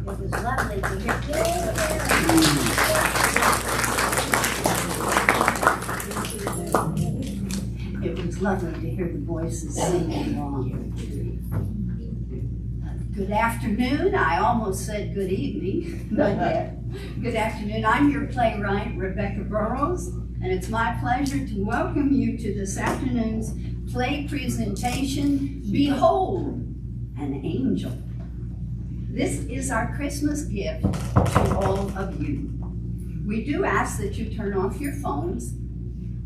It was lovely to hear. It was lovely to hear the voices singing along. Good afternoon. I almost said good evening, but good afternoon. I'm your playwright, Rebecca Burroughs, and it's my pleasure to welcome you to this afternoon's play presentation, Behold, an Angel. This is our Christmas gift to all of you. We do ask that you turn off your phones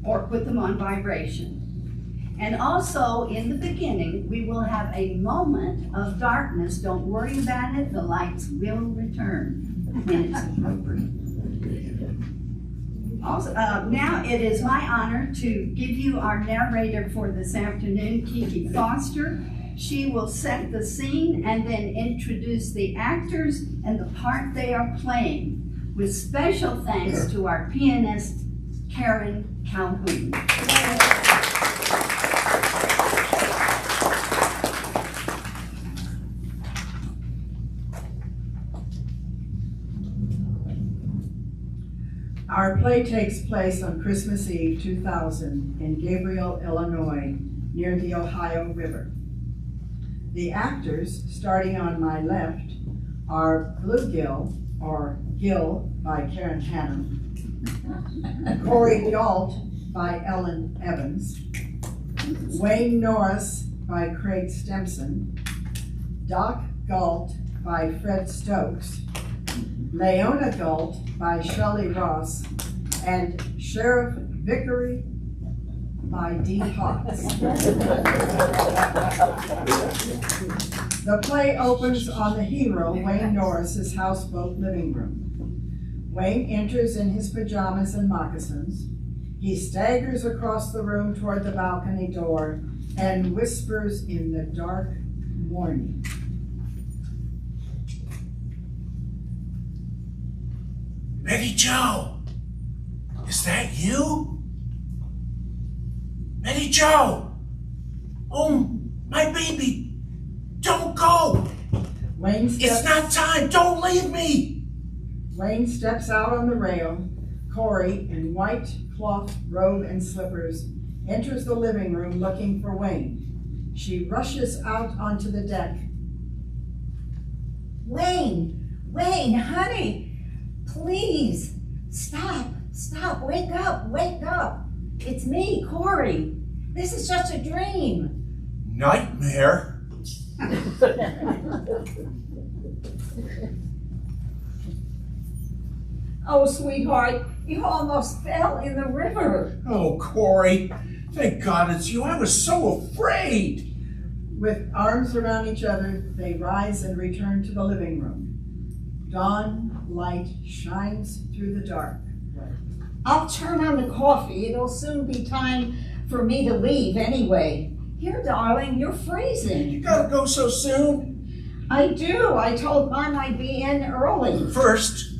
or put them on vibration. And also, in the beginning, we will have a moment of darkness. Don't worry about it. The lights will return when it's appropriate. Also, now it is my honor to give you our narrator for this afternoon, Kiki Foster. She will set the scene and then introduce the actors and the part they are playing, with special thanks to our pianist, Karen Calhoun. Our play takes place on Christmas Eve 2000 in Gabriel, Illinois, near the Ohio River. The actors, starting on my left, are Bluegill, or Gill by Karen Hanna, Corey Galt by Ellen Evans, Wayne Norris by Craig Stimson, Doc Galt by Fred Stokes, Leona Galt by Shelley Ross, and Sheriff Vickery by Dee Potts. The play opens on the hero, Wayne Norris's houseboat living room. Wayne enters in his pajamas and moccasins. He staggers across the room toward the balcony door and whispers in the dark morning. Betty Jo, is that you? Betty Jo! Oh, my baby, don't go! It's not time, don't leave me! Wayne steps out on the rail. Corey, in white cloth robe and slippers, enters the living room looking for Wayne. She rushes out onto the deck. Wayne, honey, please, stop, wake up. It's me, Corey. This is just a dream. Nightmare? Oh, sweetheart, you almost fell in the river. Oh, Corey, thank God it's you. I was so afraid. With arms around each other, they rise and return to the living room. Dawn light shines through the dark. I'll turn on the coffee. It'll soon be time for me to leave anyway. Here, darling, you're freezing. You gotta go so soon? I do. I told Mom I'd be in early. First,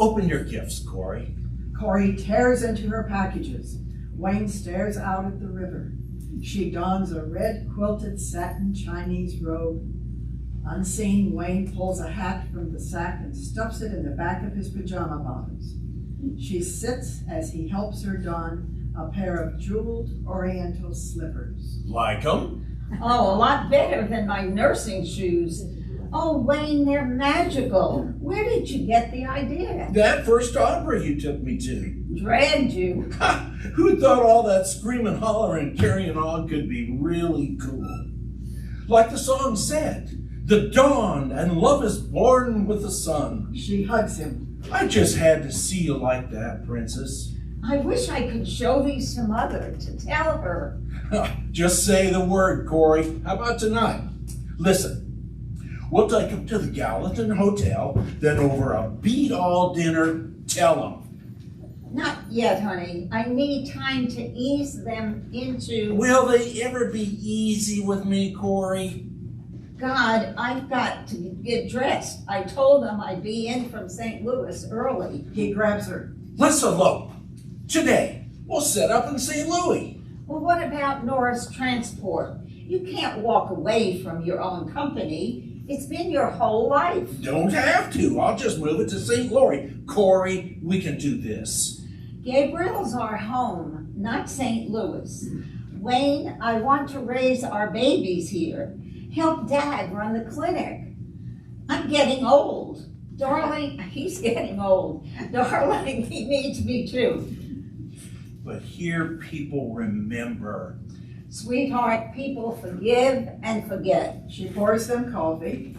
open your gifts, Corey. Corey tears into her packages. Wayne stares out at the river. She dons a red quilted satin Chinese robe. Unseen, Wayne pulls a hat from the sack and stuffs it in the back of his pajama bottoms. She sits as he helps her don a pair of jeweled oriental slippers. Like them? Oh, a lot better than my nursing shoes. Oh, Wayne, they're magical. Where did you get the idea? That first opera you took me to. Dragged you. Who thought all that screaming, hollering, and carrying on could be really cool? Like the song said, the dawn and love is born with the sun. She hugs him. I just had to see you like that, Princess. I wish I could show these to Mother to tell her. Just say the word, Corey. How about tonight? Listen, we'll take them to the Gallatin Hotel, then over a beat-all dinner, tell them. Not yet, honey. I need time to ease them into... Will they ever be easy with me, Corey? God, I've got to get dressed. I told them I'd be in from St. Louis early. He grabs her. Let's elope. Today, we'll set up in St. Louis. Well, what about Norris Transport? You can't walk away from your own company. It's been your whole life. Don't have to. I'll just move it to St. Laurie. Corey, we can do this. Gabriel's our home, not St. Louis. Wayne, I want to raise our babies here. Help Dad run the clinic. I'm getting old. Darling, he's getting old. Darling, he needs me too. But here people remember. Sweetheart, people forgive and forget. She pours them coffee.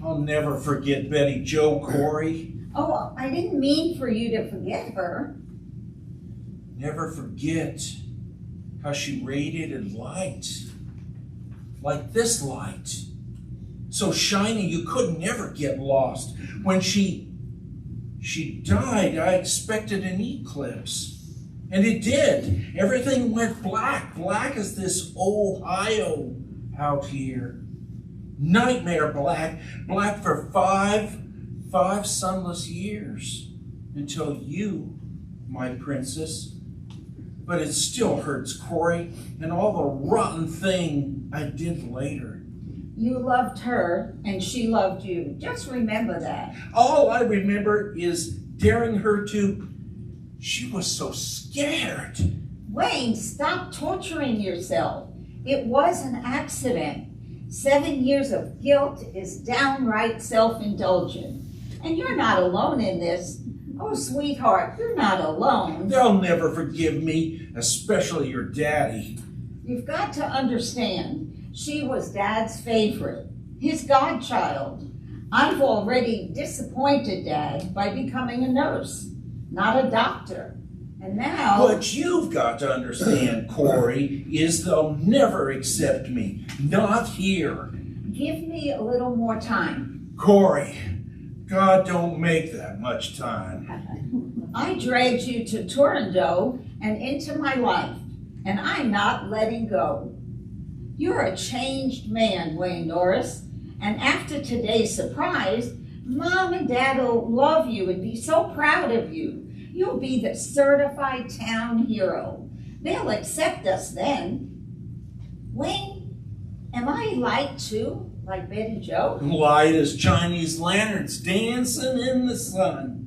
I'll never forget Betty Jo, Corey. Oh, I didn't mean for you to forget her. Never forget how she radiated light. Like this light. So shiny you could never get lost. When she died, I expected an eclipse. And it did. Everything went black. Black as this Ohio out here. Nightmare black. Black for five sunless years. Until you, my princess. But it still hurts, Corey. And all the rotten thing I did later. You loved her and she loved you. Just remember that. All I remember is daring her to. She was so scared. Wayne, stop torturing yourself. It was an accident. 7 years of guilt is downright self-indulgent. And you're not alone in this. Oh, sweetheart, you're not alone. They'll never forgive me, especially your daddy. You've got to understand, she was Dad's favorite, his godchild. I've already disappointed Dad by becoming a nurse, not a doctor. And now... What you've got to understand, Corey, is they'll never accept me. Not here. Give me a little more time. Corey, God don't make that much time. I dragged you to Turandot and into my life, and I'm not letting go. You're a changed man, Wayne Norris, and after today's surprise, Mom and Dad will love you and be so proud of you. You'll be the certified town hero. They'll accept us then. Wayne, am I light too, like Betty Jo? Light as Chinese lanterns dancing in the sun.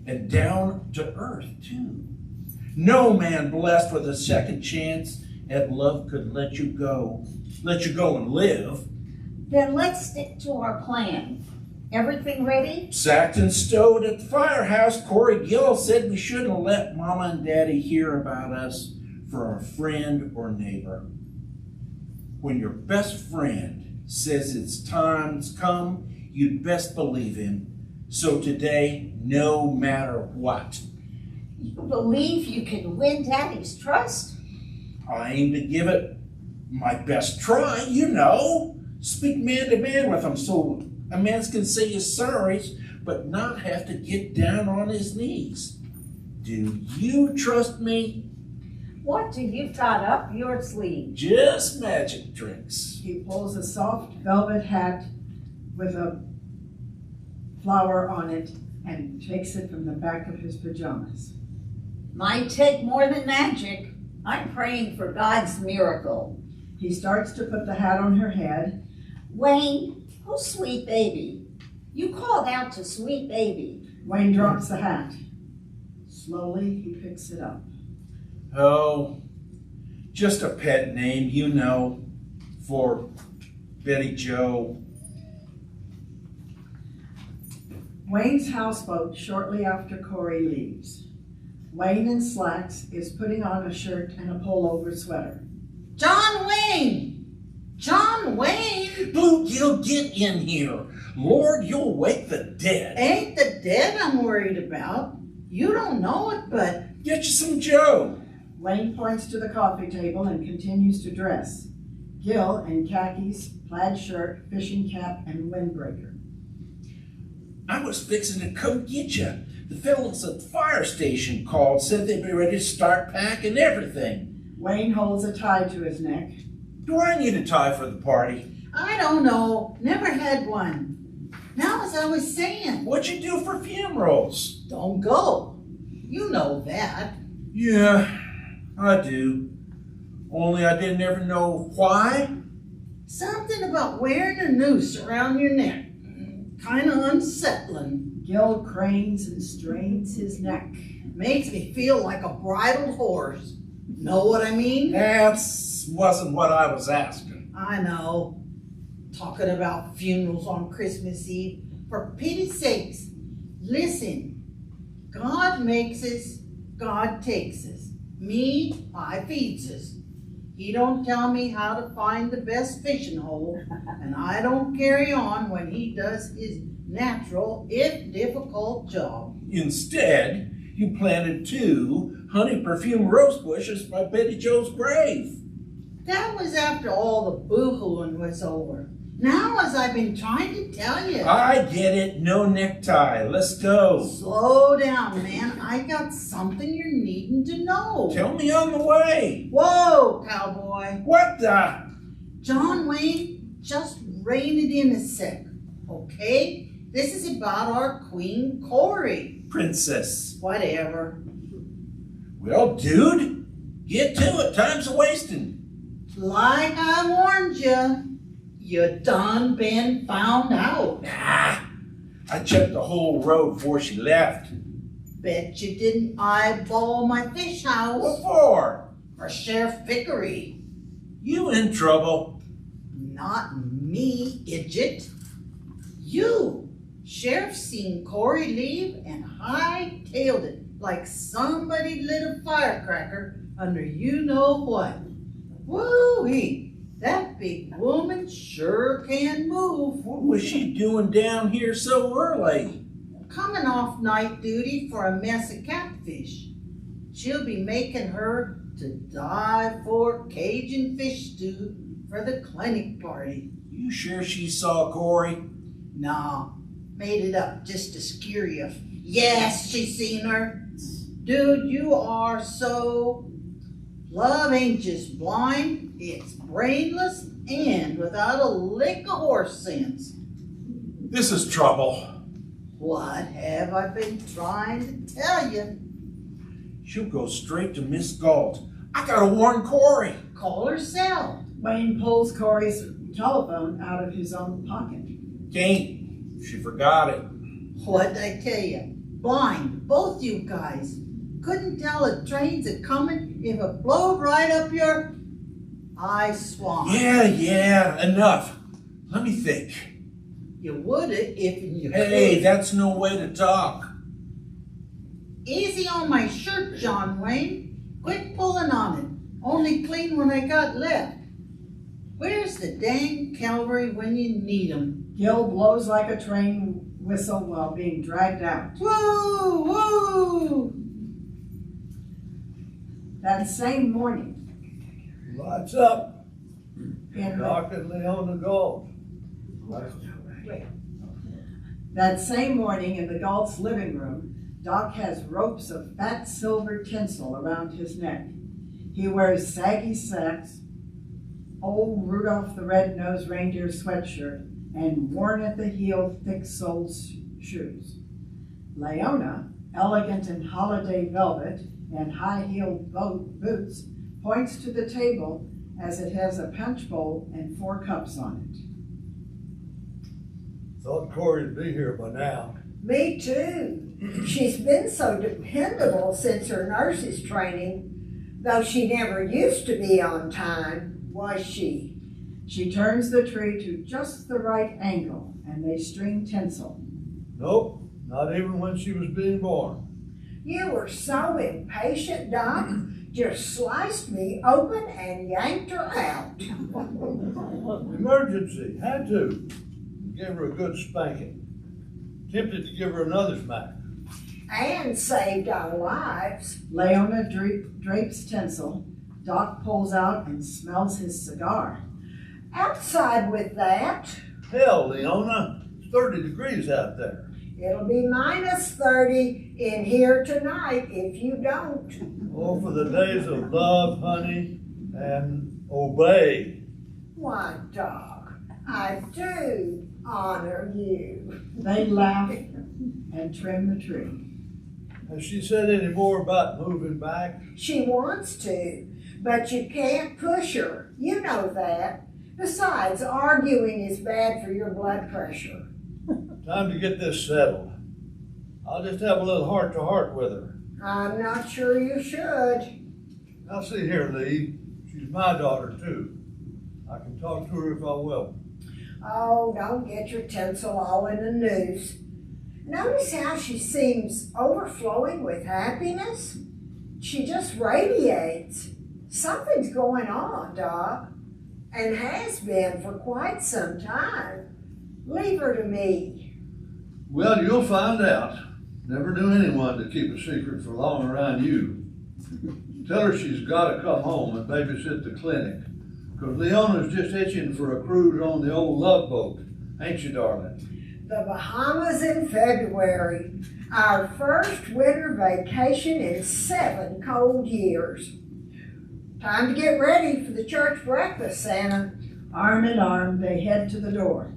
And down to earth, too. No man blessed with a second chance at love could let you go and live. Then let's stick to our plan. Everything ready? Sacked and stowed at the firehouse, Corey Gill said we shouldn't let Mama and Daddy hear about us for a friend or neighbor. When your best friend says it's time's come, you'd best believe him. So today, no matter what. You believe you can win Daddy's trust? I aim to give it my best try, you know. Speak man to man with him so a man can say his sorries, but not have to get down on his knees. Do you trust me? What do you got up your sleeve? Just magic tricks. He pulls a soft velvet hat with a flower on it and takes it from the back of his pajamas. Might take more than magic. I'm praying for God's miracle. He starts to put the hat on her head. Wayne, oh sweet baby. You called out to sweet baby. Wayne drops the hat. Slowly, he picks it up. Oh, just a pet name, you know, for Betty Jo. Wayne's houseboat shortly after Corey leaves. Wayne in slacks is putting on a shirt and a pullover sweater. John Wayne! John Wayne! Bluegill, get in here. Lord, you'll wake the dead. Ain't the dead I'm worried about. You don't know it, but... Get you some Joe. Wayne points to the coffee table and continues to dress. Gil in khakis, plaid shirt, fishing cap, and windbreaker. I was fixing to come get you. The fellows at the fire station called, said they'd be ready to start packing everything. Wayne holds a tie to his neck. Do I need a tie for the party? I don't know. Never had one. Now, as I was saying, What'd you do for funerals? don't go. You know that. Yeah, I do. Only I didn't ever know why. Something about wearing a noose around your neck. Kinda unsettling. Gil cranes and strains his neck. Makes me feel like a bridled horse. Know what I mean? That wasn't what I was asking. I know. Talking about funerals on Christmas Eve. For pity's sakes, listen. God makes us, God takes us. Me, I feeds us. He don't tell me how to find the best fishing hole, and I don't carry on when he does his natural, if difficult, job. Instead, you planted 2 honey perfume rose bushes by Betty Jo's grave. That was after all the boo-hooing was over. Now, as I've been trying to tell you. I get it. No necktie. Let's go. Slow down, man. I got something you're needing to know. Tell me on the way. Whoa, cowboy. What the? John Wayne, just rein it in a sec, okay? This is about our Queen Corey. Princess. Whatever. Well, dude, get to it. Time's a-wasting. Like I warned you, you done been found out. Nah, I checked the whole road before she left. Bet you didn't eyeball my fish house. What for? For Sheriff Vickery. You in trouble. Not me, idiot. You. Sheriff seen Corey leave and hightailed it like somebody lit a firecracker under you know what. Woo-wee. That big woman sure can move. What was she doing down here so early? Coming off night duty for a mess of catfish. She'll be making her to die for Cajun fish stew for the clinic party. You sure she saw Corey? Nah, made it up just to scare you. Yes, she seen her. Dude, you are so... Love ain't just blind, it's brainless and without a lick of horse sense. This is trouble. What have I been trying to tell you? She'll go straight to Miss Galt. I gotta warn Corey. Call her cell. Wayne pulls Corey's telephone out of his own pocket. Can't. She forgot it. What'd I tell you? Blind, both you guys. Couldn't tell a train's a-coming if it blowed right up your eye swamp. Yeah, enough. Let me think. You woulda if you Hey, could. that's no way to talk. Easy on my shirt, John Wayne. Quit pulling on it. Only clean when I got left. Where's the dang cavalry when you need 'em? Gil blows like a train whistle while being dragged out. Woo! Woo! That same morning, Lights up. in Doc and Leona Gold. that same morning in the Galt's living room, Doc has ropes of fat silver tinsel around his neck. He wears saggy sacks, old Rudolph the Red-Nosed Reindeer sweatshirt, and worn at the heel thick-soled shoes. Leona, elegant in holiday velvet and high-heeled boots, points to the table as it has a punch bowl and 4 cups on it. Thought Corey'd be here by now. Me too. She's been so dependable since her nurse's training, though she never used to be on time, was she? She turns the tree to just the right angle, and they string tinsel. Nope, not even when she was being born. You were so impatient, Doc. Just sliced me open and yanked her out. Emergency, had to. Gave her a good spanking. Tempted to give her another smack. And saved our lives. Leona drapes tinsel. Doc pulls out and smells his cigar. Outside with that. Hell, Leona, it's 30 degrees out there. It'll be -30 in here tonight if you don't. Oh, for the days of love, honey, and obey. Why, Doc, I do honor you. They laugh and trim the tree. Has she said any more about moving back? She wants to, but you can't push her. You know that. Besides, arguing is bad for your blood pressure. Time to get this settled. I'll just have a little heart-to-heart with her. I'm not sure you should. Now see here, Lee. She's my daughter, too. I can talk to her if I will. Oh, don't get your tinsel all in a noose. Notice how she seems overflowing with happiness? She just radiates. Something's going on, Doc, and has been for quite some time. Leave her to me. Well, you'll find out. Never knew anyone to keep a secret for long around you. Tell her she's got to come home and babysit the clinic. Because Leona's just itching for a cruise on the old Love Boat. Ain't you, darling? The Bahamas in February. Our first winter vacation in 7 cold years. Time to get ready for the church breakfast, Santa. Arm in arm, they head to the door.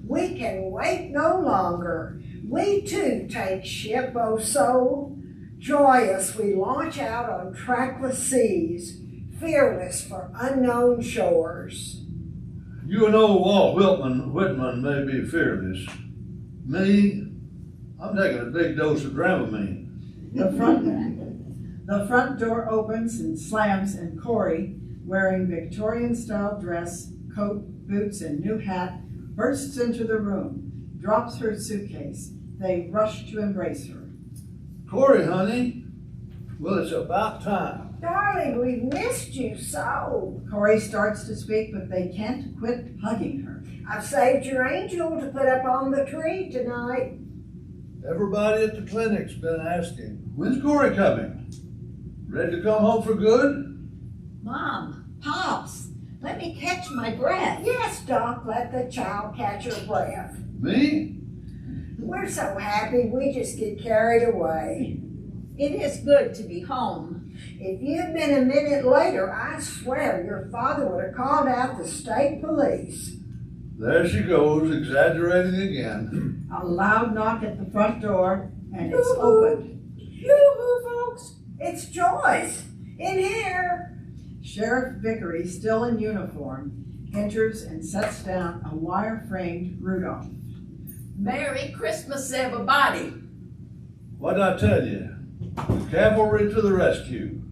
We can wait no longer. We too take ship, O soul. Joyous we launch out on trackless seas, fearless for unknown shores. You and old Walt Whitman may be fearless. Me, I'm taking a big dose of Dramamine. The front door opens and slams, and Corey, wearing Victorian-style dress, coat, boots, and new hat, bursts into the room, drops her suitcase. They rush to embrace her. Corey, honey, well, it's about time. Darling, we've missed you so. Corey starts to speak, but they can't quit hugging her. I've saved your angel to put up on the tree tonight. Everybody at the clinic's been asking, when's Corey coming? Ready to come home for good? Mom, Pops, let me catch my breath. Yes, Doc, let the child catch her breath. Me? We're so happy we just get carried away. It is good to be home. If you'd been a minute later, I swear your father would have called out the state police. There she goes, exaggerating again. A loud knock at the front door, and it's opened. Yoo-hoo, folks. It's Joyce. In here. Sheriff Vickery, still in uniform, enters and sets down a wire-framed Rudolph. Merry Christmas, everybody. What'd I tell you? Cavalry to the rescue.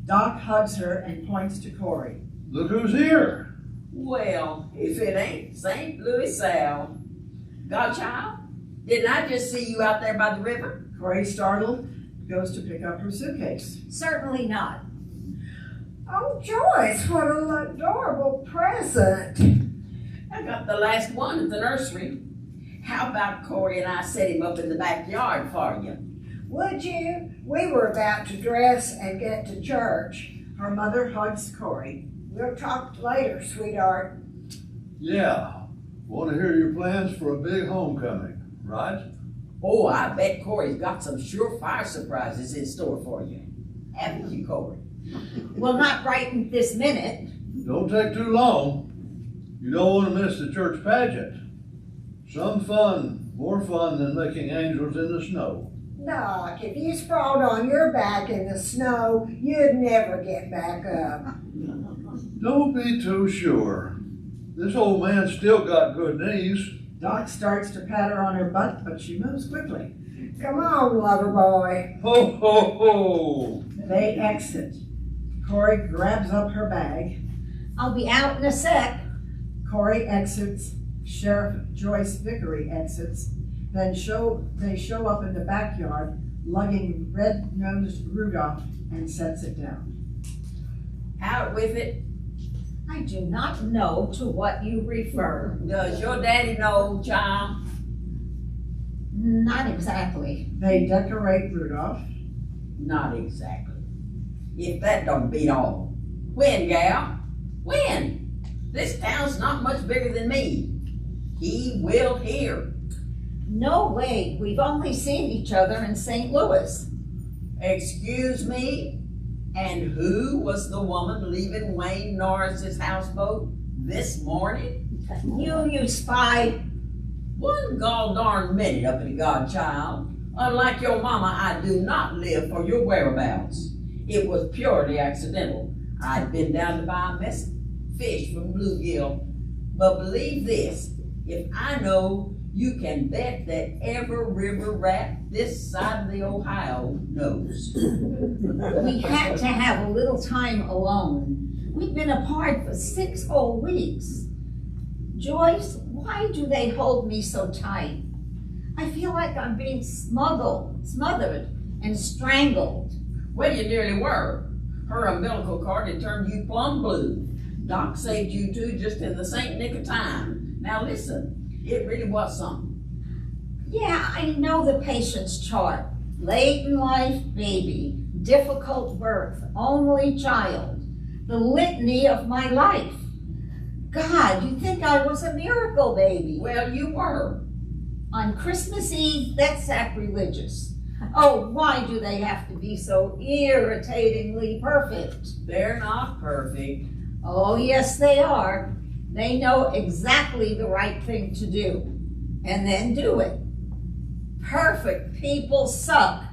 Doc hugs her and points to Corey. Look who's here. Well, if it ain't St. Louis Sal. Godchild, didn't I just see you out there by the river? Corey, startled, goes to pick up her suitcase. Certainly not. Oh, Joyce, what an adorable present. I got the last one at the nursery. How about Corey and I set him up in the backyard for you? Would you? We were about to dress and get to church. Her mother hugs Corey. We'll talk later, sweetheart. Yeah. Want to hear your plans for a big homecoming, right? Oh, I bet Corey's got some surefire surprises in store for you. Haven't you, Corey? Well, not right this minute. Don't take too long. You don't want to miss the church pageant. Some fun, more fun than making angels in the snow. Doc, if you sprawled on your back in the snow, you'd never get back up. Don't be too sure. This old man's still got good knees. Doc starts to pat her on her butt, but she moves quickly. Come on, lover boy. Ho, ho, ho. They exit. Corey grabs up her bag. I'll be out in a sec. Corey exits. Sheriff Joyce Vickery exits. Then they show up in the backyard, lugging red-nosed Rudolph, and sets it down. Out with it. I do not know to what you refer. Does your daddy know, child? Not exactly. They decorate Rudolph. Not exactly. If that don't beat all. When, gal? When? This town's not much bigger than me. He will hear. No way. We've only seen each other in St. Louis. Excuse me? And who was the woman leaving Wayne Norris's houseboat this morning? You spy. One gall darn minute up in Godchild. Unlike your mama, I do not live for your whereabouts. It was purely accidental. I'd been down to buy a fish from bluegill. But believe this, if I know, you can bet that every river rat this side of the Ohio knows. We had to have a little time alone. We've been apart for 6 whole weeks. Joyce, why do they hold me so tight? I feel like I'm being smothered, and strangled. Well, you nearly were. Her umbilical cord had turned you plumb blue. Doc saved you two just in the saint nick of time. Now listen, it really was something. Yeah, I know the patient's chart. Late in life baby, difficult birth, only child. The litany of my life. God, you'd think I was a miracle baby. Well, you were. On Christmas Eve, that's sacrilegious. Oh, why do they have to be so irritatingly perfect? They're not perfect. Oh, yes, they are. They know exactly the right thing to do, and then do it. Perfect people suck.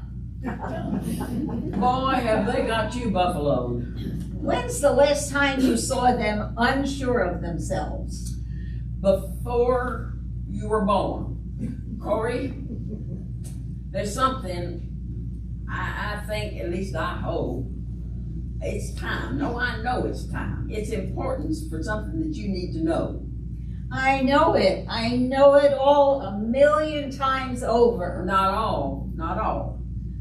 Boy, have they got you buffaloed. When's the last time you saw them unsure of themselves? Before you were born. Corey, there's something, I think, at least I hope, it's time. No, I know it's time. It's important for something that you need to know. I know it. I know it all 1,000,000 times over. Not all, not all.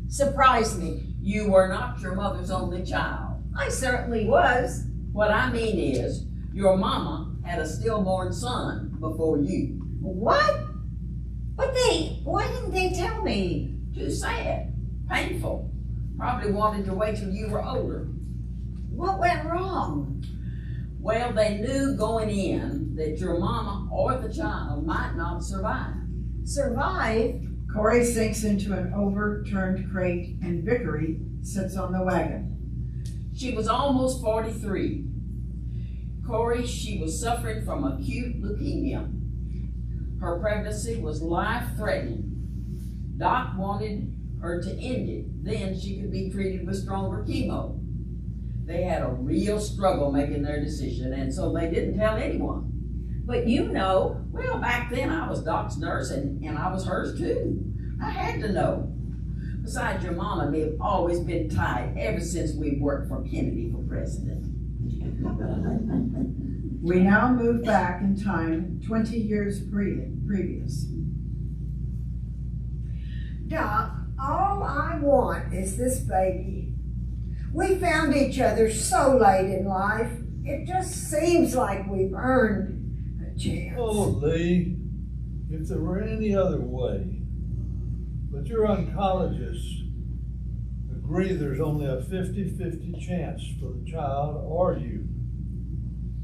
Surprise me. You were not your mother's only child. I certainly was. What I mean is, your mama had a stillborn son before you. What? Why didn't they tell me? Too sad, painful. Probably wanted to wait till you were older. What went wrong? Well, they knew going in that your mama or the child might not survive. Survive? Corey sinks into an overturned crate and Vickery sits on the wagon. She was almost 43. Corey, she was suffering from acute leukemia. Her pregnancy was life-threatening. Doc wanted her to end it. Then she could be treated with stronger chemo. They had a real struggle making their decision, and so they didn't tell anyone. But you know. Well, back then I was Doc's nurse, and I was hers too. I had to know. Besides, your mom and me have always been tied ever since we worked for Kennedy for president. We now move back in time 20 years previous. Doc, all I want is this baby. We found each other so late in life. It just seems like we've earned a chance. Oh, Lee, if there were any other way. But your oncologists agree there's only a 50-50 chance for the child or you.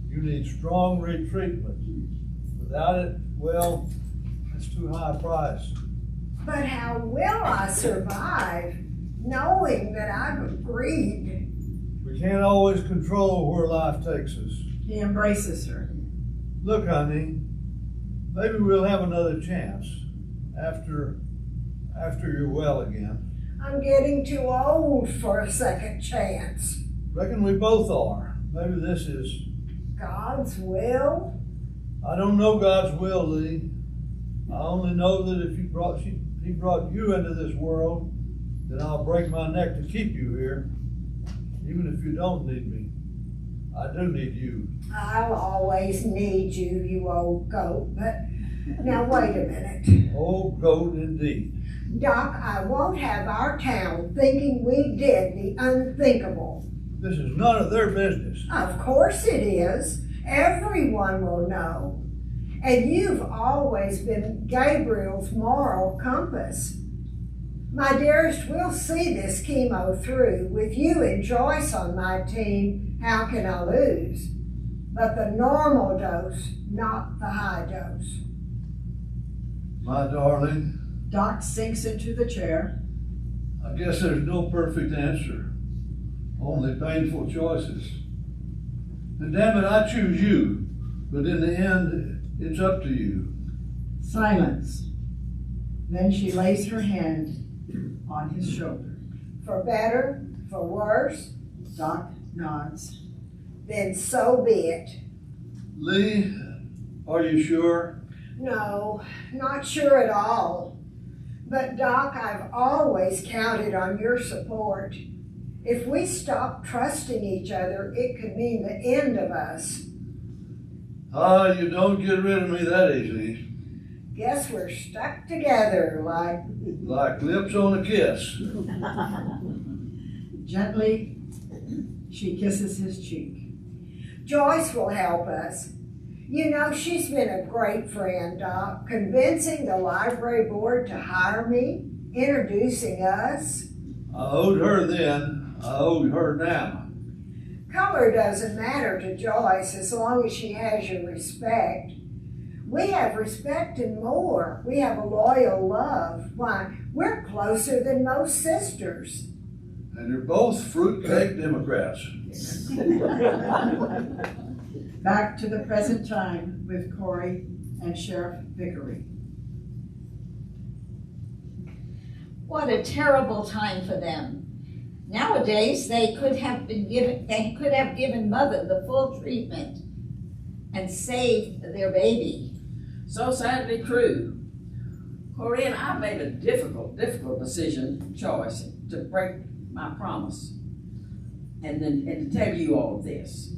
You need strong retreatment. Without it, well, it's too high a price. But how will I survive knowing that I've agreed? We can't always control where life takes us. He embraces her. Look, honey, maybe we'll have another chance after you're well again. I'm getting too old for a second chance. Reckon we both are. Maybe this is. God's will? I don't know God's will, Lee. I only know that if He brought you into this world, then I'll break my neck to keep you here. Even if you don't need me, I do need you. I'll always need you, you old goat. But now wait a minute. Old goat indeed. Doc, I won't have our town thinking we did the unthinkable. This is none of their business. Of course it is. Everyone will know. And you've always been Gabriel's moral compass. My dearest, we'll see this chemo through. With you and Joyce on my team, how can I lose? But the normal dose, not the high dose. My darling, Doc sinks into the chair. I guess there's no perfect answer. Only painful choices. And damn it, I choose you. But in the end, it's up to you. Silence. Then she lays her hand on his shoulder. For better, for worse, Doc nods. then so be it. Lee, are you sure? No, not sure at all. But Doc, I've always counted on your support. If we stop trusting each other, it could mean the end of us. Ah, you don't get rid of me that easy. Guess we're stuck together like... Like lips on a kiss. Gently, she kisses his cheek. Joyce will help us. You know, she's been a great friend, Doc, convincing the library board to hire me, introducing us. I owed her then, I owe her now. Color doesn't matter to Joyce as long as she has your respect. We have respect and more. We have a loyal love. Why, we're closer than most sisters. And you're both fruitcake Democrats. Back to the present time with Corey and Sheriff Vickery. What a terrible time for them. Nowadays, they could have given mother the full treatment and saved their baby. So sadly true. Corey and I made a difficult choice to break my promise and to tell you all of this.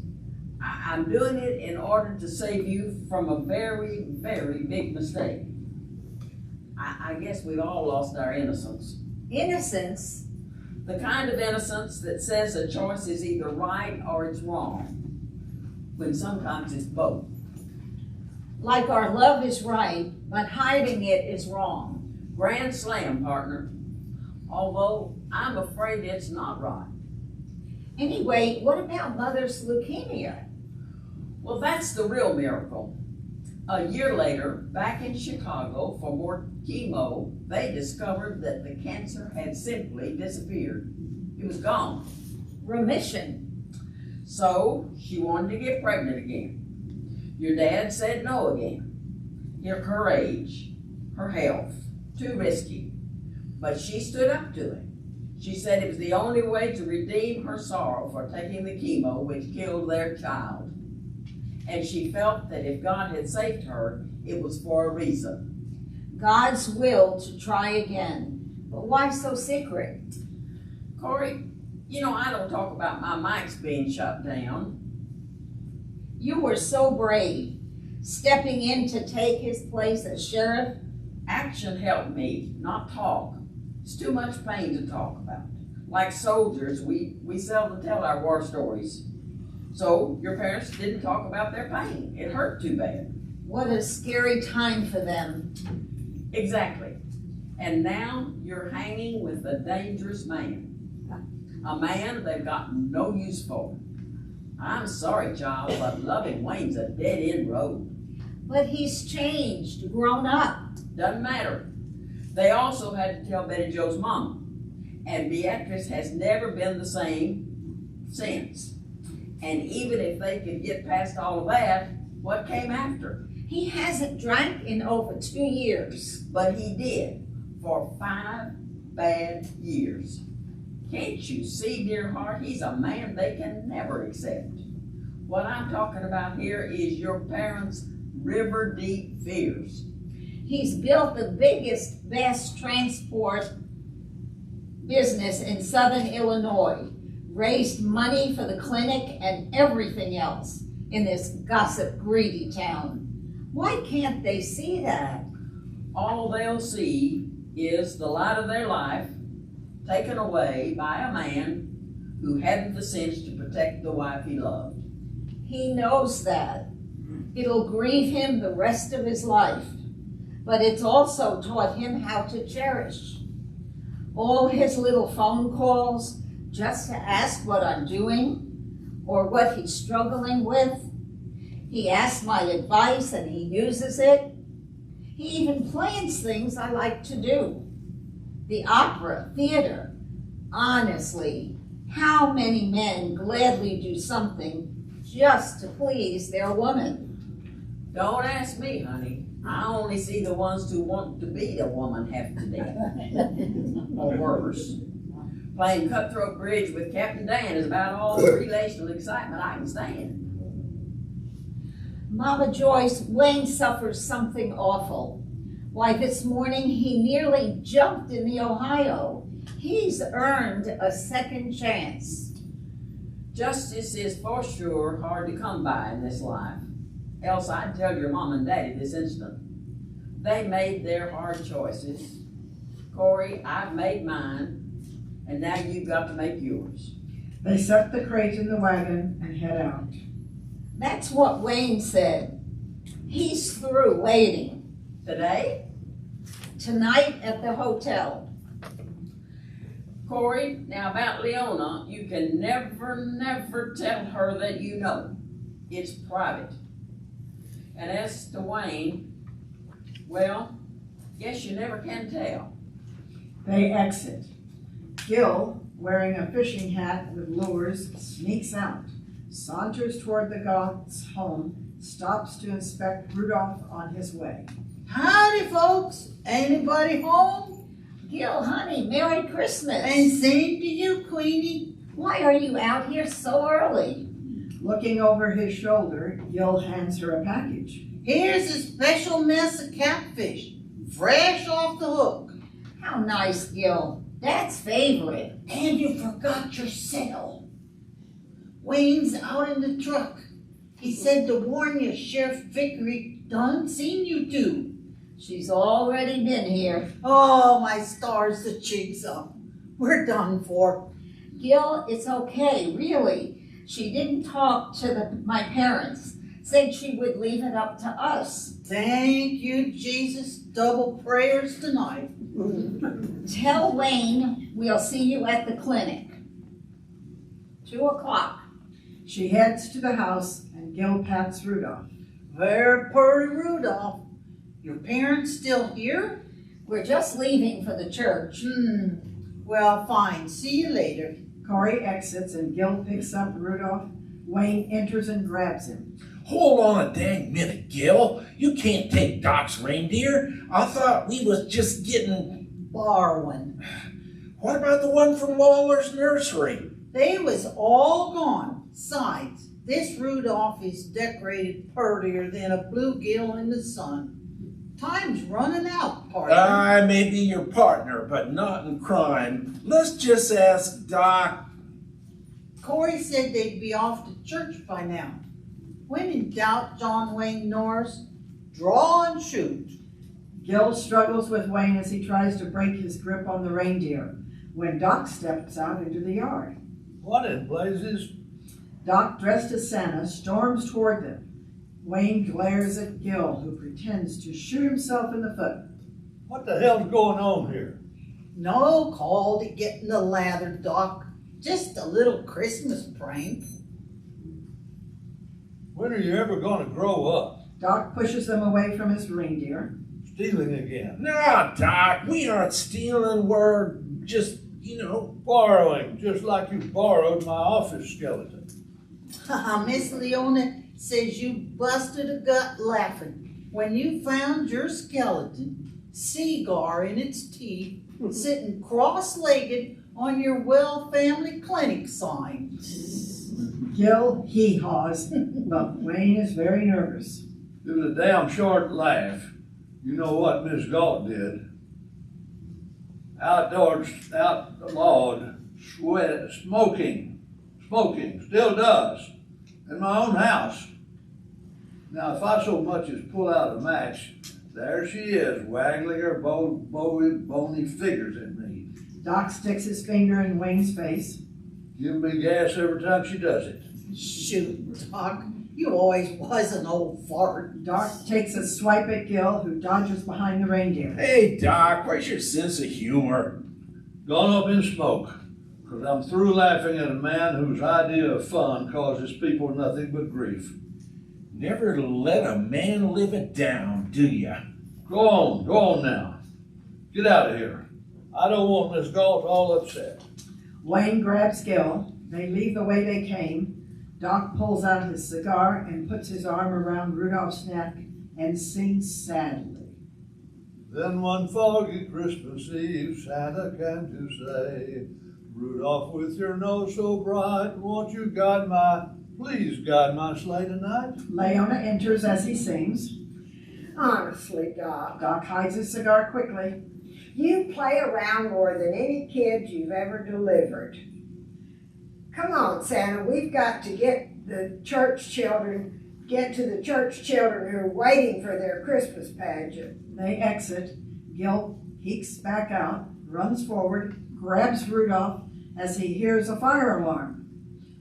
I'm doing it in order to save you from a very, very big mistake. I guess we've all lost our innocence. Innocence? The kind of innocence that says a choice is either right or it's wrong, when sometimes it's both. Like our love is right, but hiding it is wrong. Grand slam, partner. Although I'm afraid it's not right. Anyway, what about mother's leukemia? Well, that's the real miracle. A year later, back in Chicago for more chemo, they discovered that the cancer had simply disappeared. It was gone. Remission. So she wanted to get pregnant again. Your dad said no again. Her age, her health, too risky. But she stood up to it. She said it was the only way to redeem her sorrow for taking the chemo which killed their child. And she felt that if God had saved her, it was for a reason. God's will to try again. But why so secret? Corey, you know I don't talk about my mics being shut down. You were so brave, stepping in to take his place as sheriff. Action helped me, not talk. It's too much pain to talk about. Like soldiers, we seldom tell our war stories. So your parents didn't talk about their pain. It hurt too bad. What a scary time for them. Exactly. And now you're hanging with a dangerous man. A man they've got no use for. I'm sorry, child, but loving Wayne's a dead-end road. But he's changed, grown up. Doesn't matter. They also had to tell Betty Jo's mama. And Beatrice has never been the same since. And even if they could get past all of that, what came after? He hasn't drank in over 2 years. But he did, for 5 bad years. Can't you see, dear heart, he's a man they can never accept. What I'm talking about here is your parents' river-deep fears. He's built the biggest, best transport business in southern Illinois, raised money for the clinic and everything else in this gossip, greedy town. Why can't they see that? All they'll see is the light of their life taken away by a man who hadn't the sense to protect the wife he loved. He knows that. It'll grieve him the rest of his life, but it's also taught him how to cherish. All his little phone calls just to ask what I'm doing or what he's struggling with. He asks my advice and he uses it. He even plans things I like to do. The opera, theater. Honestly, how many men gladly do something just to please their woman? Don't ask me, honey. I only see the ones who want to beat a woman half to death. Or worse. Playing cutthroat bridge with Captain Dan is about all the relational excitement I can stand. Mama Joyce, Wayne suffers something awful. Why, this morning he nearly jumped in the Ohio. He's earned a second chance. Justice is for sure hard to come by in this life. Else I'd tell your mom and daddy this instant. They made their hard choices. Corey, I've made mine, and now you've got to make yours. They set the crate in the wagon and head out. That's what Wayne said. He's through waiting. Today, Tonight at the hotel. Corey, now about Leona, you can never tell her that you know. It's private. And as to Wayne, well, guess you never can tell. They exit. Gil, wearing a fishing hat with lures, sneaks out, saunters toward the Goth's home, stops to inspect Rudolph on his way. Howdy, folks. Anybody home? Gil, honey, Merry Christmas. And same to you, Queenie. Why are you out here so early? Looking over his shoulder, Gil hands her a package. Here's a special mess of catfish, fresh off the hook. How nice, Gil. Dad's favorite. And you forgot your saddle. Wayne's out in the truck. He said to warn you, Sheriff Vickery done seen you two. She's already been here. Oh, my stars, the cheeks up. We're done for. Gil, it's okay, really. She didn't talk to my parents. Said she would leave it up to us. Thank you, Jesus. Double prayers tonight. Tell Wayne we'll see you at the clinic. 2:00. She heads to the house and Gil pats Rudolph. Very pretty, Rudolph. Your parents still here? We're just leaving for the church. Well, fine. See you later. Corey exits and Gil picks up Rudolph. Wayne enters and grabs him. Hold on a dang minute, Gil. You can't take Doc's reindeer. I thought we was just getting... Borrowing. What about the one from Lawler's nursery? They was all gone. Besides, this Rudolph is decorated purtier than a bluegill in the sun. Time's running out, partner. I may be your partner, but not in crime. Let's just ask Doc. Corey said they'd be off to church by now. When in doubt, John Wayne Norris, draw and shoot. Gil struggles with Wayne as he tries to break his grip on the reindeer when Doc steps out into the yard. What in blazes? Doc, dressed as Santa, storms toward them. Wayne glares at Gil, who pretends to shoot himself in the foot. What the hell's going on here? No call to get in the lather, Doc. Just a little Christmas prank. When are you ever going to grow up? Doc pushes them away from his reindeer. Stealing again. No, Doc, we aren't stealing. We're just, Borrowing, just like you borrowed my office skeleton. Miss Leona says you busted a gut laughing when you found your skeleton, cigar in its teeth, sitting cross-legged on your Well Family Clinic sign. Gil hee-haws, but Wayne is very nervous. It was a damn short laugh. You know what Miss Galt did. Outlawed smoking, still does, in my own house. Now, if I so much as pull out a match, there she is, waggling her bony fingers at me. Doc sticks his finger in Wayne's face. Give me gas every time she does it. Shoot, Doc, you always was an old fart. Doc takes a swipe at Gil, who dodges behind the reindeer. Hey, Doc, where's your sense of humor? Gone up in smoke, because I'm through laughing at a man whose idea of fun causes people nothing but grief. Never let a man live it down, do ya? Go on now. Get out of here. I don't want Miss Galt all upset. Wayne grabs Gil. They leave the way they came. Doc pulls out his cigar and puts his arm around Rudolph's neck and sings sadly. Then one foggy Christmas Eve, Santa came to say, Rudolph, with your nose so bright, won't you guide my Please guide my sleigh tonight. Leona enters as he sings. Honestly, Doc, Doc hides his cigar quickly. you play around more than any kid you've ever delivered. Come on, Santa, we've got to get to the church children who are waiting for their Christmas pageant. They exit. Gil peeks back out, runs forward, grabs Rudolph as he hears a fire alarm.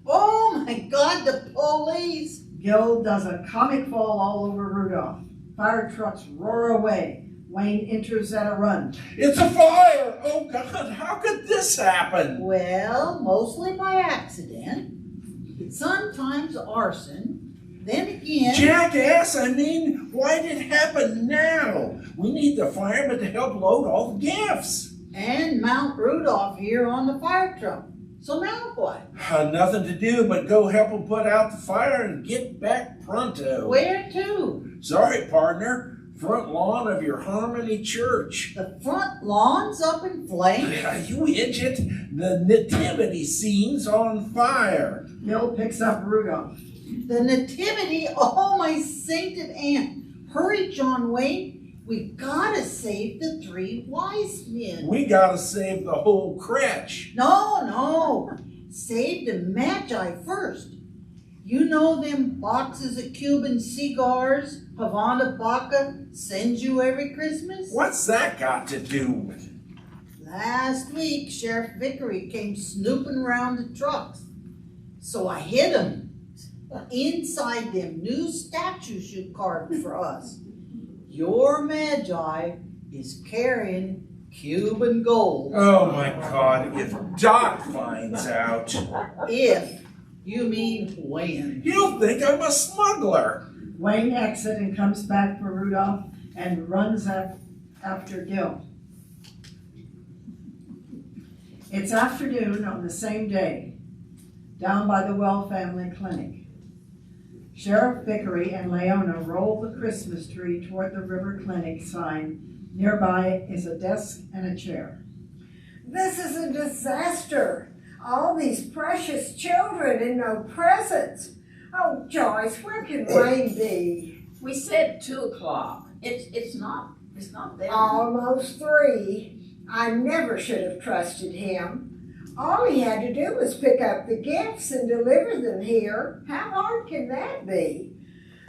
Oh my God, the police! Gil does a comic fall all over Rudolph. Fire trucks roar away. Wayne enters at a run. It's a fire! Oh God, how could this happen? Well, mostly by accident. Sometimes arson. Then again... Jackass, I mean, why did it happen now? We need the firemen to help load all the gifts. And Mount Rudolph here on the fire truck. So now what? Nothing to do but go help them put out the fire and get back pronto. Where to? Sorry, partner. Front lawn of your Harmony Church. The front lawn's up in flames? You idiot. The nativity scene's on fire. Gil picks up Rudolph. The nativity? Oh, my sainted aunt. Hurry, John Wayne. We've got to save the 3 wise men. We gotta save the whole crèche. No. Save the Magi first. You know them boxes of Cuban cigars Havana Baca sends you every Christmas? What's that got to do with it? Last week, Sheriff Vickery came snooping around the trucks. So I hid him inside them new statues you carved for us. Your Magi is carrying Cuban gold. Oh my God, if Doc finds out. If you mean when. He'll think I'm a smuggler. Wayne exits and comes back for Rudolph and runs after Gil. It's afternoon on the same day, down by the Well family clinic. Sheriff Vickery and Leona roll the Christmas tree toward the River Clinic sign. Nearby is a desk and a chair. This is a disaster. All these precious children and no presents. Oh, Joyce, where can Wayne be? We said 2 o'clock. It's not there. Almost 3. I never should have trusted him. All he had to do was pick up the gifts and deliver them here. How hard can that be?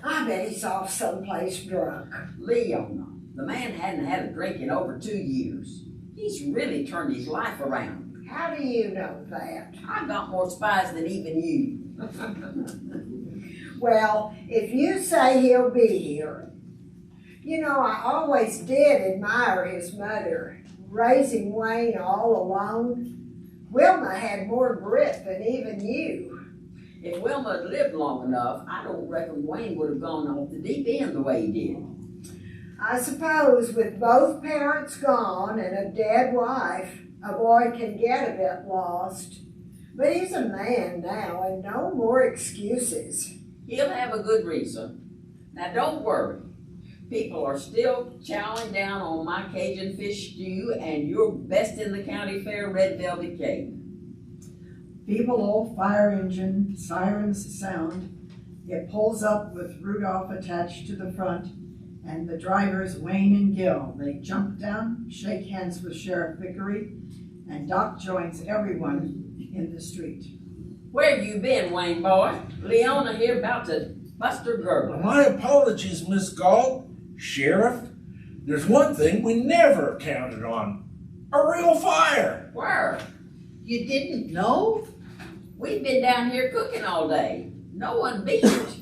I bet he's off someplace drunk. Leona, the man hadn't had a drink in over 2 years. He's really turned his life around. How do you know that? I've got more spies than even you. Well, if you say he'll be here. You know, I always did admire his mother, raising Wayne all alone. Wilma had more grit than even you. If Wilma had lived long enough, I don't reckon Wayne would have gone off the deep end the way he did. I suppose with both parents gone and a dead wife, a boy can get a bit lost. But he's a man now and no more excuses. He'll have a good reason. Now don't worry. People are still chowing down on my Cajun fish stew and your best in the county fair red velvet cake. Feeble old fire engine sirens sound. It pulls up with Rudolph attached to the front and the drivers Wayne and Gil. They jump down, shake hands with Sheriff Vickery, and Doc joins everyone in the street. Where you been, Wayne boy? Leona here about to bust her girdle. My apologies, Miss Galt. Sheriff, there's one thing we never counted on. A real fire. Where? You didn't know? We've been down here cooking all day. No one beat it.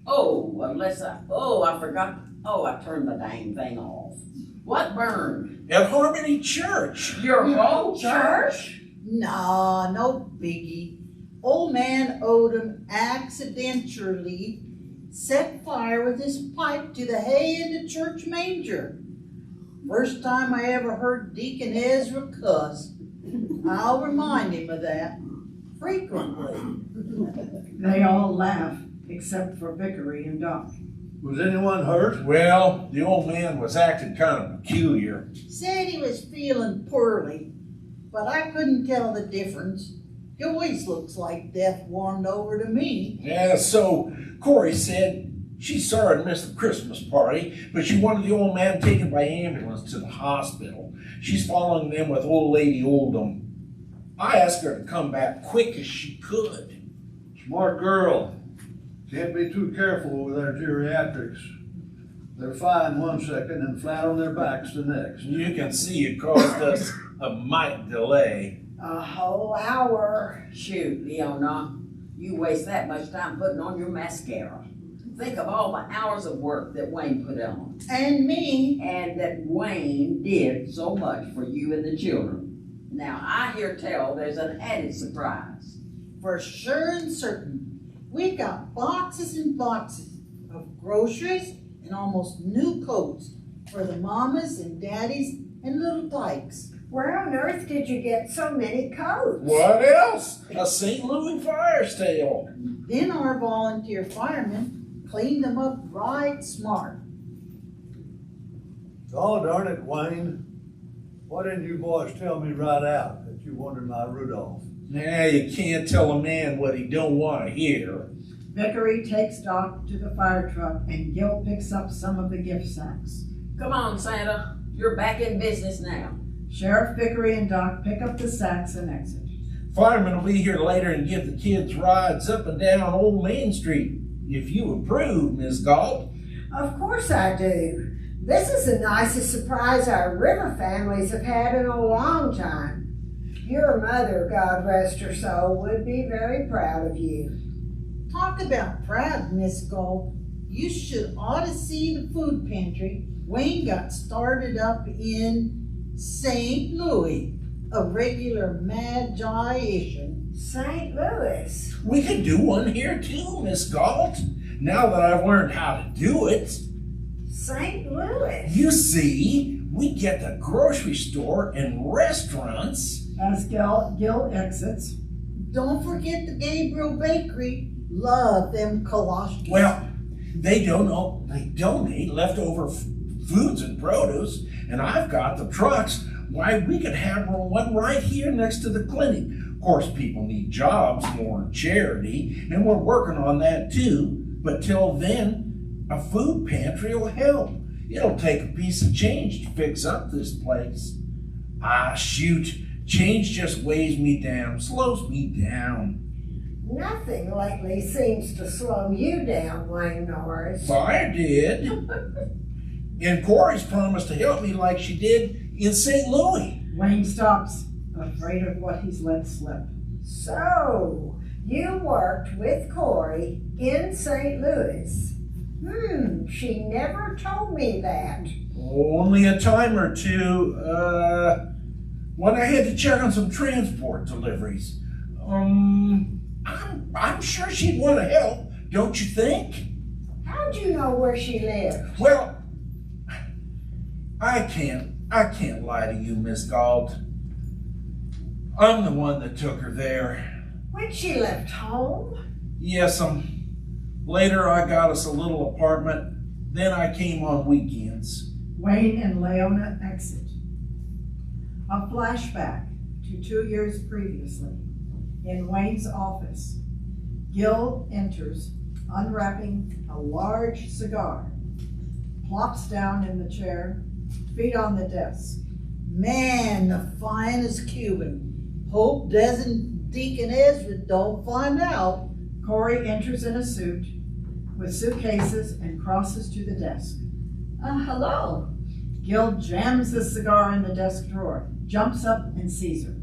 I forgot. Oh, I turned the dang thing off. What burned? At Harmony Church. Your whole church? Nah, no biggie. Old man Odom accidentally set fire with his pipe to the hay in the church manger. First time I ever heard Deacon Ezra cuss. I'll remind him of that frequently. They all laugh, except for Vickery and Doc. Was anyone hurt? Well, the old man was acting kind of peculiar. Said he was feeling poorly, but I couldn't tell the difference. He always looks like death warmed over to me. Yeah, so Corey said she's sorry to miss the Christmas party, but she wanted the old man taken by ambulance to the hospital. She's following them with old lady Oldham. I asked her to come back quick as she could. Smart girl. Can't be too careful with our geriatrics. They're fine one second and flat on their backs the next. You can see it caused us a mite delay. A whole hour. Shoot, Leona, you waste that much time putting on your mascara. Think of all the hours of work that Wayne put on. And me. And that Wayne did so much for you and the children. Now, I hear tell there's an added surprise. For sure and certain. We got boxes and boxes of groceries and almost new coats for the mamas and daddies and little tykes. Where on earth did you get so many coats? What else? A St. Louis fire's tale. Then our volunteer firemen cleaned them up right smart. Oh, darn it, Wayne. Why didn't you boys tell me right out that you wanted my Rudolph? Nah, you can't tell a man what he don't want to hear. Vickery takes Doc to the fire truck and Gil picks up some of the gift sacks. Come on, Santa. You're back in business now. Sheriff Vickery and Doc pick up the sacks and exit. Firemen will be here later and give the kids rides up and down Old Main Street. If you approve, Miss Galt. Of course I do. This is the nicest surprise our River families have had in a long time. Your mother, God rest her soul, would be very proud of you. Talk about proud, Miss Gold. You should ought to see the food pantry Wayne got started up in St. Louis. A regular magi-ation. St. Louis. We could do one here too, Miss Galt. Now that I've learned how to do it. St. Louis. You see, we get the grocery store and restaurants. As Gil exits, Don't forget the Gabriel Bakery. Love them kolaches. Well, they donate leftover foods and produce, and I've got the trucks. Why, we could have one right here next to the clinic. Of course, people need jobs more than charity, and we're working on that too. But till then, a food pantry will help. It'll take a piece of change to fix up this place. Ah, shoot. Change just weighs me down, slows me down. Nothing lately seems to slow you down, Wayne Norris. Fire did. And Corey's promised to help me like she did in St. Louis. Wayne stops, afraid of what he's let slip. So, you worked with Corey in St. Louis. She never told me that. Only a time or two, when I had to check on some transport deliveries. I'm sure she'd want to help, don't you think? How'd you know where she lived? Well, I can't lie to you, Miss Galt. I'm the one that took her there. When she left home? Yes, later I got us a little apartment, then I came on weekends. Wayne and Leona exit. A flashback to 2 years previously. In Wayne's office, Gil enters, unwrapping a large cigar, plops down in the chair, feet on the desk. Man, the finest Cuban. Hope Deacon Ezra don't find out. Corey enters in a suit with suitcases and crosses to the desk. Hello. Gil jams the cigar in the desk drawer, jumps up and sees her.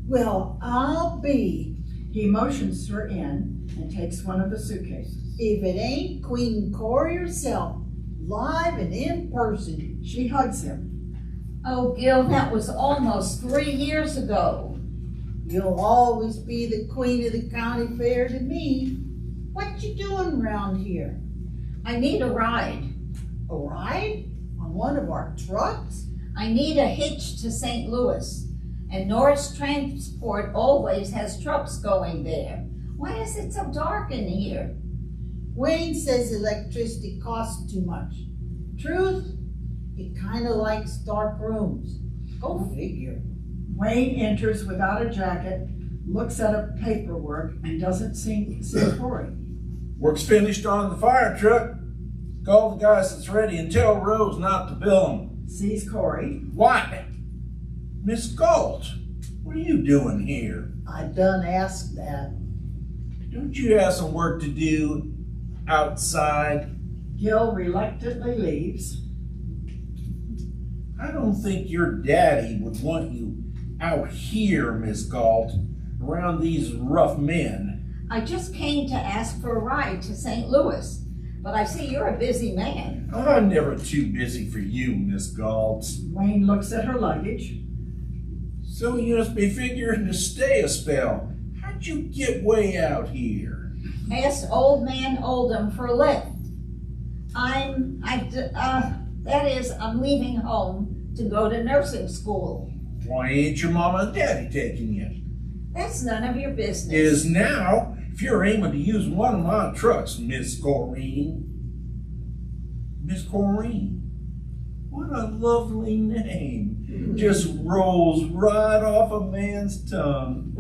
Well, I'll be. He motions her in and takes one of the suitcases. If it ain't Queen Corey herself, live and in person. She hugs him. Oh, Gil, that was almost 3 years ago. You'll always be the queen of the county fair to me. What you doing around here? I need a ride. A ride? On one of our trucks? I need a hitch to St. Louis. And Norris Transport always has trucks going there. Why is it so dark in here? Wayne says electricity costs too much. Truth? He kind of likes dark rooms. Go figure. Wayne enters without a jacket, looks at a paperwork and doesn't see Corey. Work's finished on the fire truck. Call the guys that's ready and tell Rose not to bill them. Sees Corey. Why? Miss Galt, what are you doing here? I done asked that. Don't you have some work to do outside? Gil reluctantly leaves. I don't think your daddy would want you out here, Miss Galt, around these rough men. I just came to ask for a ride to St. Louis, but I see you're a busy man. I'm never too busy for you, Miss Galt. Wayne looks at her luggage. So you must be figuring to stay a spell. How'd you get way out here? Ask old man Oldham for a lift. I'm leaving home to go to nursing school. Why ain't your mama and daddy taking you? That's none of your business. Is now, if you're aiming to use one of my trucks, Miss Corrine. Miss Corrine. What a lovely name. Just rolls right off a man's tongue.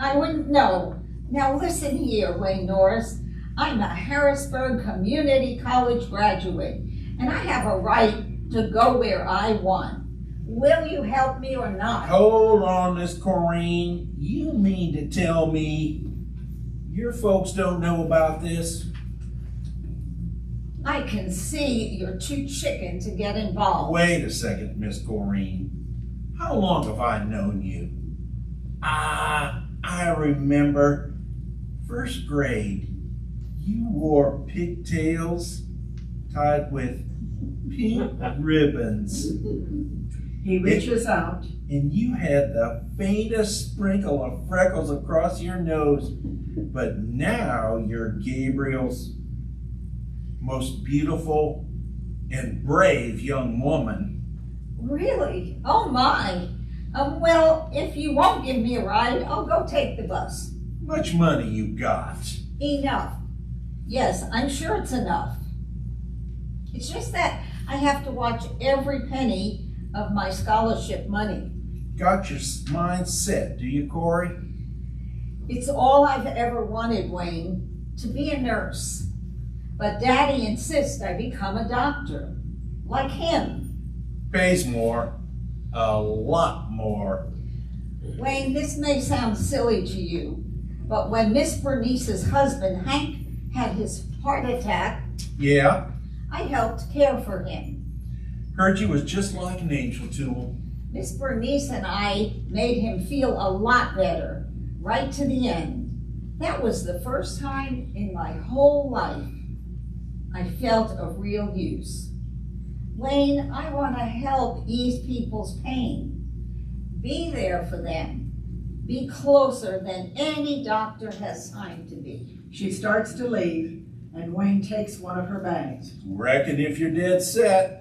I wouldn't know. Now listen here, Wayne Norris. I'm a Harrisburg Community College graduate, and I have a right to go where I want. Will you help me or not? Hold on, Miss Corrine. You mean to tell me your folks don't know about this? I can see you're too chicken to get involved. Wait a second, Miss Corrine. How long have I known you? I remember. First grade. You wore pigtails tied with pink ribbons. He reaches out. And you had the faintest sprinkle of freckles across your nose. But now you're Gabriel's most beautiful and brave young woman. Really? Oh my. Well, if you won't give me a ride, I'll go take the bus. Much money you got? Enough. Yes, I'm sure it's enough. It's just that I have to watch every penny of my scholarship money. Got your mind set, do you, Corey? It's all I've ever wanted, Wayne, to be a nurse. But Daddy insists I become a doctor, like him. Pays more. A lot more. Wayne, this may sound silly to you, but when Miss Bernice's husband, Hank, had his heart attack, Yeah? I helped care for him. Heard you was just like an angel to him. Miss Bernice and I made him feel a lot better, right to the end. That was the first time in my whole life I felt of real use. Wayne, I want to help ease people's pain. Be there for them. Be closer than any doctor has time to be. She starts to leave, and Wayne takes one of her bags. Reckon if you're dead set.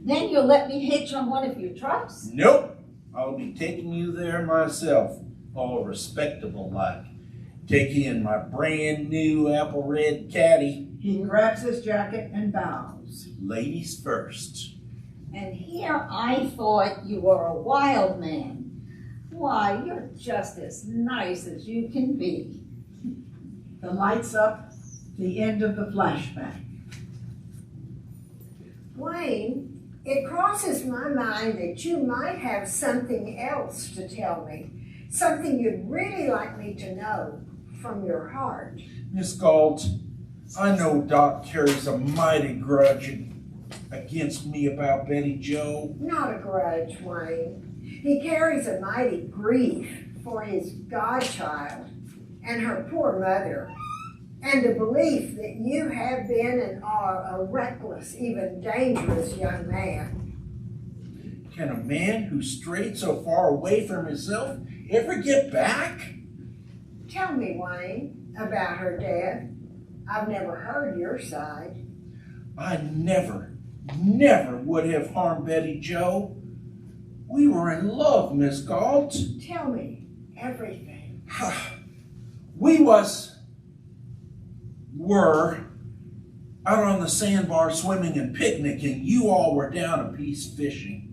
Then you'll let me hitch on one of your trucks? Nope. I'll be taking you there myself, all respectable like. Take you in my brand new apple red caddy. He grabs his jacket and bows. Ladies first. And here I thought you were a wild man. Why, you're just as nice as you can be. The lights up, the end of the flashback. Wayne, it crosses my mind that you might have something else to tell me. Something you'd really like me to know from your heart. Miss Galt, I know Doc carries a mighty grudge against me about Betty Jo. Not a grudge, Wayne. He carries a mighty grief for his godchild and her poor mother, and the belief that you have been and are a reckless, even dangerous young man. Can a man who's strayed so far away from himself ever get back? Tell me, Wayne, about her death. I've never heard your side. I never would have harmed Betty Jo. We were in love, Miss Galt. Tell me everything. We were out on the sandbar swimming and picnicking. You all were down a piece fishing.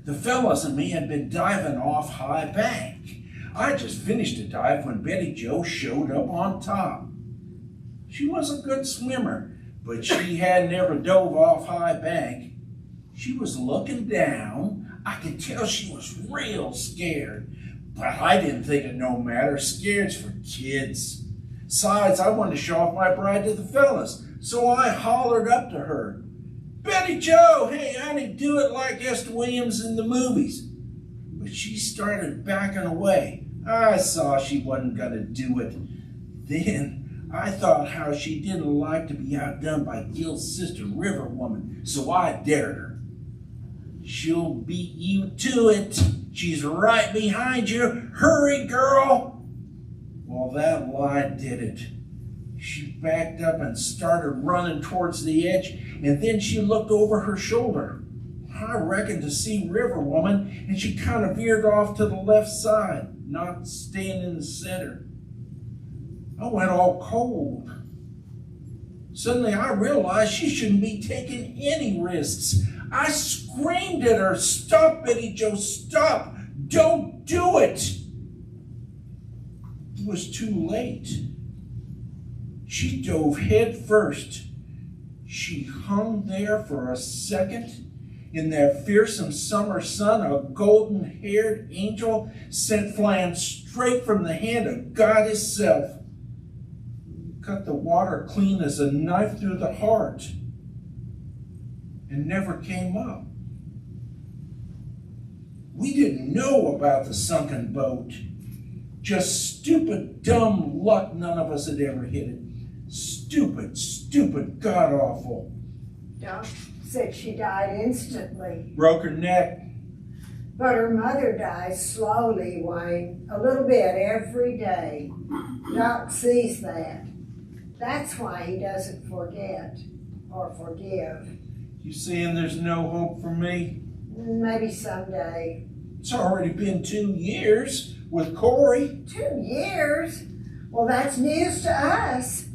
The fellas and me had been diving off high bank. I just finished a dive when Betty Jo showed up on top. She was a good swimmer, but she had never dove off high bank. She was looking down. I could tell she was real scared, but I didn't think it no matter. Scared's for kids. Besides, I wanted to show off my bride to the fellas, so I hollered up to her, "Betty Jo, hey honey, do it like Esther Williams in the movies." But she started backing away. I saw she wasn't gonna do it. Then I thought how she didn't like to be outdone by Gil's sister, River Woman, so I dared her. "She'll beat you to it. She's right behind you. Hurry, girl." Well, that lie did it. She backed up and started running towards the edge, and then she looked over her shoulder. I reckoned to see River Woman, and she kind of veered off to the left side, not staying in the center. I went all cold. Suddenly I realized she shouldn't be taking any risks. I screamed at her, "Stop, Betty Jo, stop! Don't do it!" It was too late. She dove head first. She hung there for a second. In that fearsome summer sun, a golden-haired angel sent flying straight from the hand of God Himself. Cut the water clean as a knife through the heart, and never came up. We didn't know about the sunken boat. Just stupid, dumb luck none of us had ever hit it. Stupid, stupid, god-awful. Doc said she died instantly, Broke her neck. but her mother dies slowly, Wayne, a little bit every day. Doc sees that. That's why he doesn't forget or forgive. You saying there's no hope for me? Maybe someday. It's already been 2 years with Corey. 2 years? Well, that's news to us.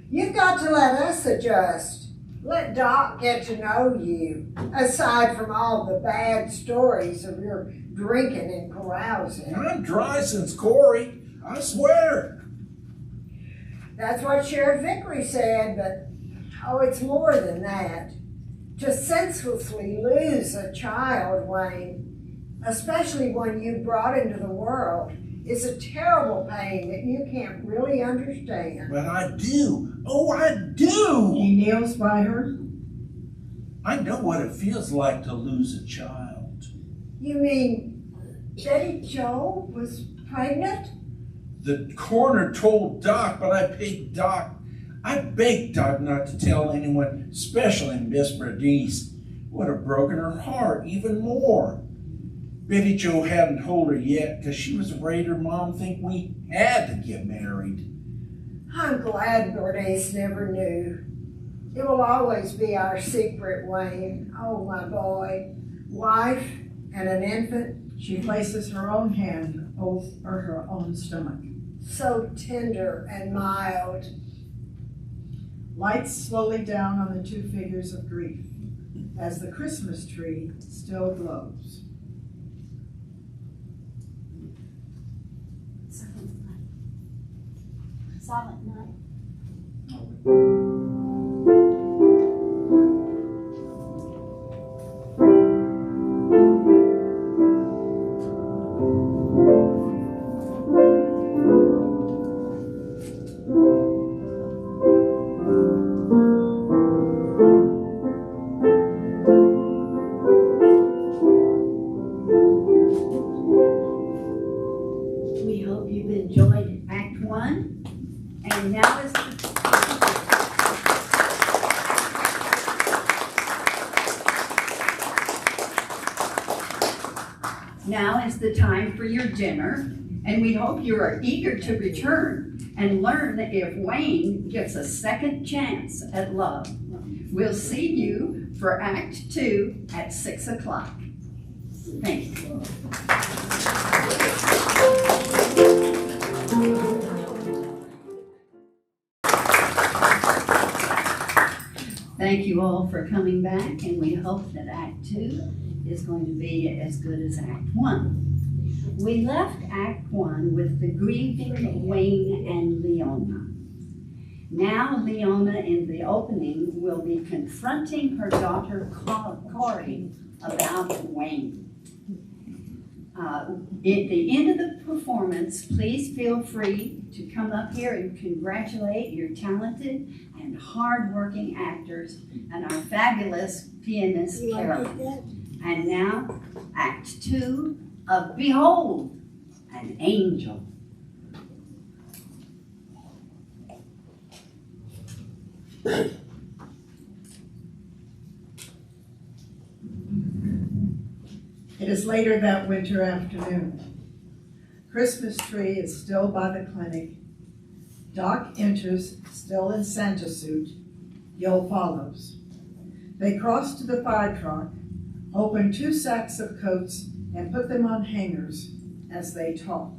You've got to let us adjust. Let Doc get to know you, aside from all the bad stories of your drinking and carousing. I'm dry since Corey, I swear. That's what Sheriff Vickery said, but oh, it's more than that. To senselessly lose a child, Wayne, especially one you brought into the world, is a terrible pain that you can't really understand. But I do. Oh, I do. He kneels by her. I know what it feels like to lose a child. You mean Betty Jo was pregnant? The coroner told Doc, but I begged Doc not to tell anyone, especially Miss Bernice. Would have broken her heart even more. Betty Jo hadn't told her yet because she was afraid her mom think we had to get married. I'm glad Bernice never knew. It will always be our secret, Wayne. Oh, my boy. Wife and an infant. She places her own hand over her own stomach. So tender and mild. Lights slowly down on the two figures of grief as the Christmas tree still glows. Silent night. We hope you've enjoyed Act 1. And now is the time for your dinner, and we hope you are eager to return and learn if Wayne gets a second chance at love. We'll see you for Act 2 at 6 o'clock. Thank you. Thank you all for coming back, and we hope that Act 2 is going to be as good as Act 1. We left Act 1 with the grieving Wayne and Leona. Now Leona in the opening will be confronting her daughter Corey about Wayne. At the end of the performance, please feel free to come up here and congratulate your talented and hard-working actors and our fabulous pianist, Carol. And now, Act 2 of Behold, an Angel. It is later that winter afternoon. Christmas tree is still by the clinic. Doc enters, still in Santa suit. Gil follows. They cross to the fire truck, open 2 sacks of coats, and put them on hangers as they talk.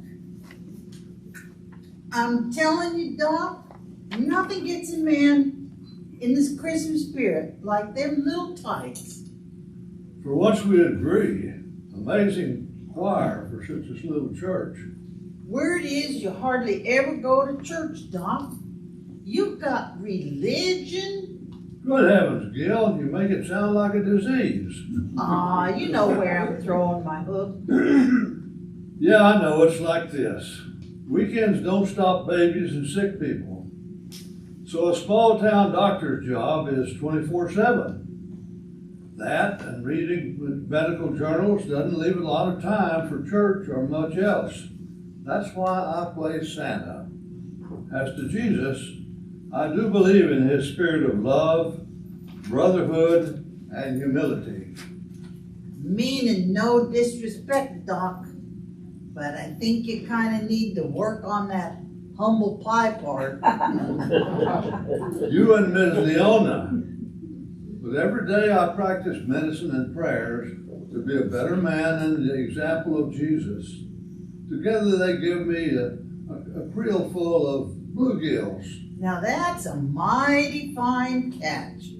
I'm telling you, Doc, nothing gets a man in this Christmas spirit like them little tights. For once we agree, amazing choir for such a little church. Word is you hardly ever go to church, Doc. You've got religion. Good heavens, Gil, you make it sound like a disease. You know where I'm throwing my hook. Yeah, I know, it's like this. Weekends don't stop babies and sick people. So a small town doctor's job is 24/7. That and reading medical journals doesn't leave a lot of time for church or much else. That's why I play Santa. As to Jesus, I do believe in his spirit of love, brotherhood, and humility. Meaning no disrespect, Doc, but I think you kind of need to work on that humble pie part. You and Ms. Leona. But every day I practice medicine and prayers to be a better man and the example of Jesus. Together they give me a creel full of bluegills. Now that's a mighty fine catch.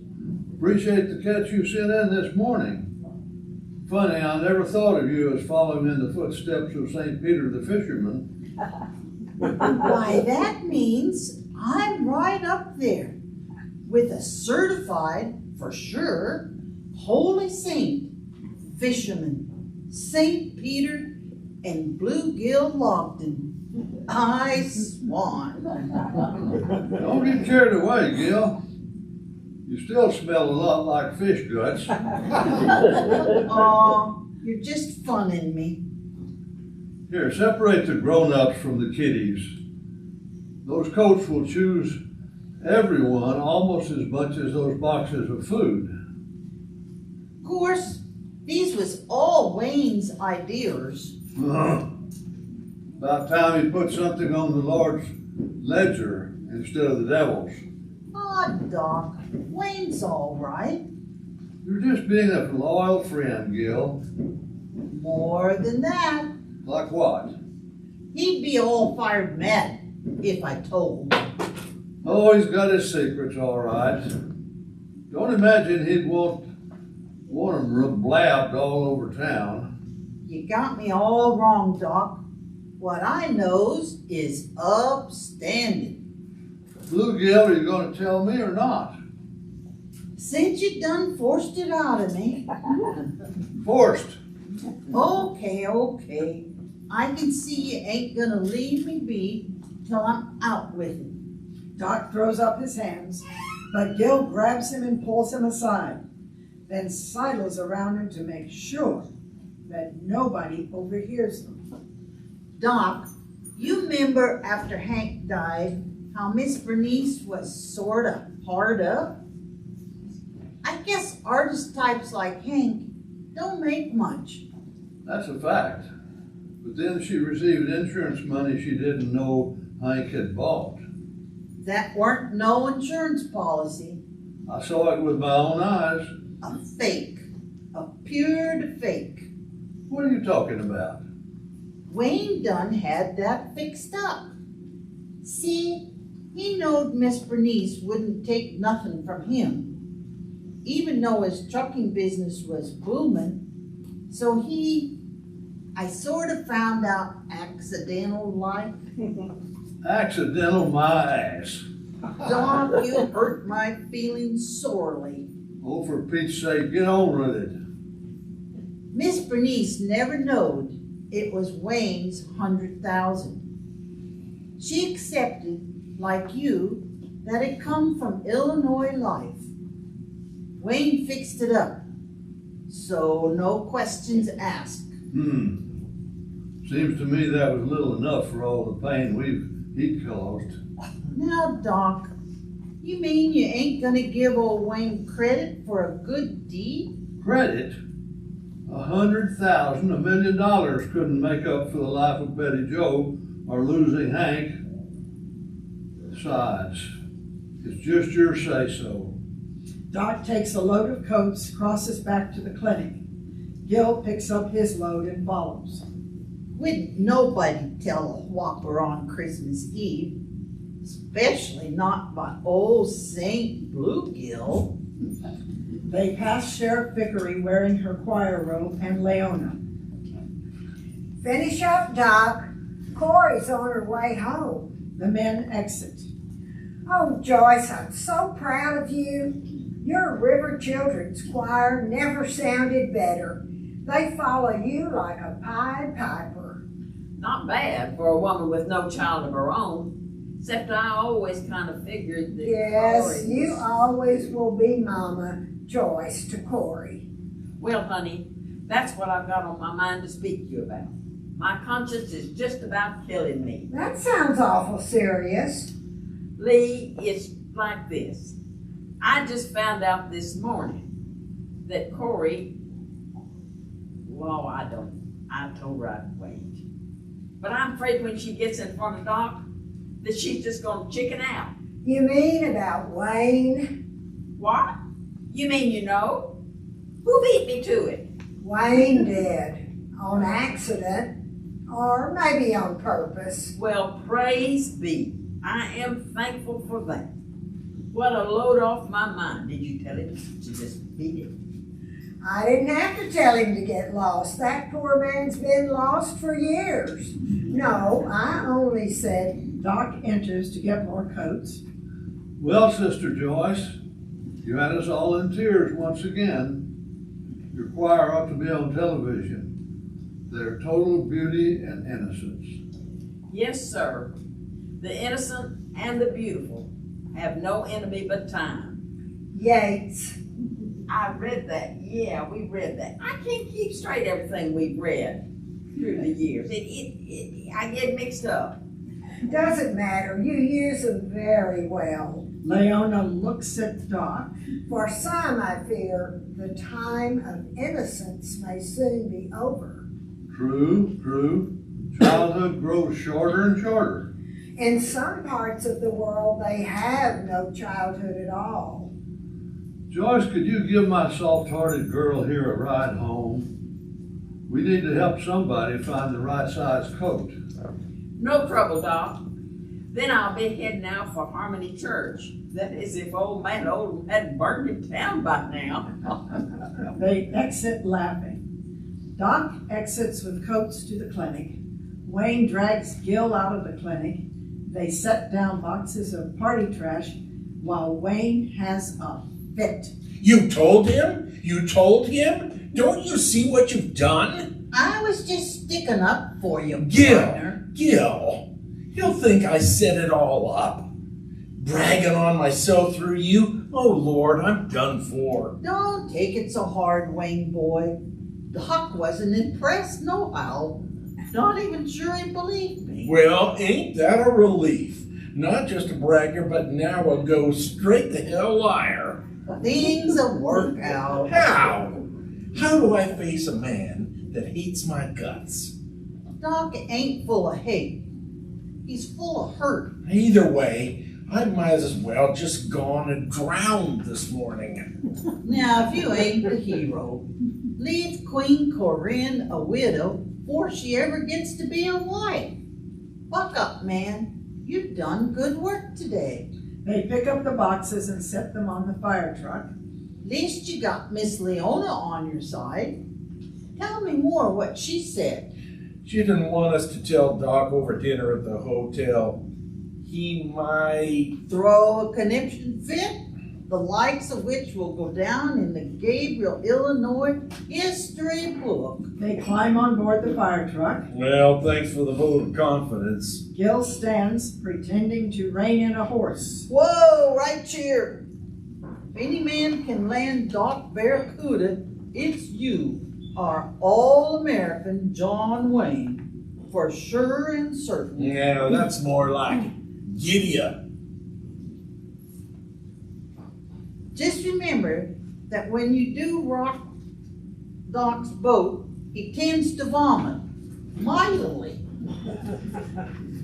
Appreciate the catch you sent in this morning. Funny, I never thought of you as following in the footsteps of St. Peter the fisherman. Why, that means I'm right up there with a certified, for sure, holy saint, fisherman, St. Peter and bluegill Logden. I swan. Don't get carried away, Gil. You still smell a lot like fish guts. Aw, you're just funning me. Here, separate the grown-ups from the kiddies. Those coats will choose everyone almost as much as those boxes of food. Of course, these was all Wayne's ideas. About time he put something on the Lord's ledger instead of the devil's. Aw, Doc, Wayne's all right. You're just being a loyal friend, Gil. More than that, Like what? he'd be all fired mad if I told. Oh, he's got his secrets, all right. Don't imagine he'd want them blabbed all over town. You got me all wrong, Doc. What I knows is upstanding. Bluegill, are you going to tell me or not? Since you done forced it out of me. Forced. Okay. I can see you ain't gonna leave me be till I'm out with it. Doc throws up his hands, but Gil grabs him and pulls him aside, then sidles around him to make sure that nobody overhears them. Doc, you remember after Hank died, how Miss Bernice was sort of hard up? I guess artist types like Hank don't make much. That's a fact. But then she received insurance money she didn't know Hank had bought. That weren't no insurance policy. I saw it with my own eyes. A fake. A pure fake. What are you talking about? Wayne done had that fixed up. See, he knowed Miss Bernice wouldn't take nothing from him. Even though his trucking business was booming, So I sort of found out accidental like. Accidental my ass. Doc, you hurt my feelings sorely. Oh, for Pete's sake, get on with it. Miss Bernice never knowed it was Wayne's 100,000. She accepted, like you, that it come from Illinois life. Wayne fixed it up, so no questions asked. Seems to me that was little enough for all the pain he caused. Now, Doc, you mean you ain't gonna give old Wayne credit for a good deed? Credit? 100,000, $1 million couldn't make up for the life of Betty Jo or losing Hank. Besides, it's just your say-so. Doc takes a load of coats, crosses back to the clinic. Gil picks up his load and follows. Wouldn't nobody tell a whopper on Christmas Eve, especially not my old Saint Bluegill. They pass Sheriff Vickery wearing her choir robe and Leona. Finish up, Doc. Corey's on her way home. The men exit. Oh, Joyce, I'm so proud of you. Your River Children's Choir never sounded better. They follow you like a Pied Piper. Not bad for a woman with no child of her own. Except I always kind of figured that Yes, Corey you was... always will be Mama Joyce to Corey. Well, honey, that's what I've got on my mind to speak to you about. My conscience is just about killing me. That sounds awful serious. Lee, it's like this. I just found out this morning that Corey, well, I told her I'd wait. But I'm afraid when she gets in front of Doc, that she's just gonna chicken out. You mean about Wayne? What? You mean you know? Who beat me to it? Wayne did. On accident. Or maybe on purpose. Well, praise be. I am thankful for that. What a load off my mind. Did you tell him to just beat it? I didn't have to tell him to get lost. That poor man's been lost for years. No, I only said... Doc enters to get more coats. Well, Sister Joyce, you had us all in tears once again. Your choir ought to be on television. Their total beauty and innocence. Yes, sir. The innocent and the beautiful have no enemy but time. Yates. I read that. Yeah, we read that. I can't keep straight everything we've read through the years. I get mixed up. Doesn't matter. You use them very well. Leona looks at Doc. For some, I fear, the time of innocence may soon be over. True, true. Childhood grows shorter and shorter. In some parts of the world, they have no childhood at all. Joyce, could you give my soft-hearted girl here a ride home? We need to help somebody find the right size coat. No trouble, Doc. Then I'll be heading out for Harmony Church. That is, if old man Oldham hadn't burned in town by now. They exit laughing. Doc exits with coats to the clinic. Wayne drags Gil out of the clinic. They set down boxes of party trash while Wayne has a fit. You told him? You told him? Don't you see what you've done? I was just sticking up for you, partner. Gil, he'll think I set it all up. Bragging on myself through you? Oh, Lord, I'm done for. Don't take it so hard, Wayne boy. Doc wasn't impressed nohow. Not even sure he believed me. Well, ain't that a relief? Not just a bragger, but now a go straight to hell liar. Things will work out. How? How do I face a man that hates my guts? Doc ain't full of hate. He's full of hurt. Either way, I might as well just gone and drowned this morning. Now, if you ain't the hero, leave Queen Corinne a widow before she ever gets to be a wife. Buck up, man. You've done good work today. They pick up the boxes and set them on the fire truck. Least you got Miss Leona on your side. Tell me more what she said. She didn't want us to tell Doc over dinner at the hotel. He might... Throw a conniption fit, the likes of which will go down in the Gabriel, Illinois history book. They climb on board the fire truck. Well, thanks for the vote of confidence. Gil stands, pretending to rein in a horse. Whoa, right here. If any man can land Doc Barracuda, it's you, our all-American John Wayne, for sure and certain. Yeah, that's more like it. Giddy up. Just remember that when you do rock Doc's boat, he tends to vomit mightily.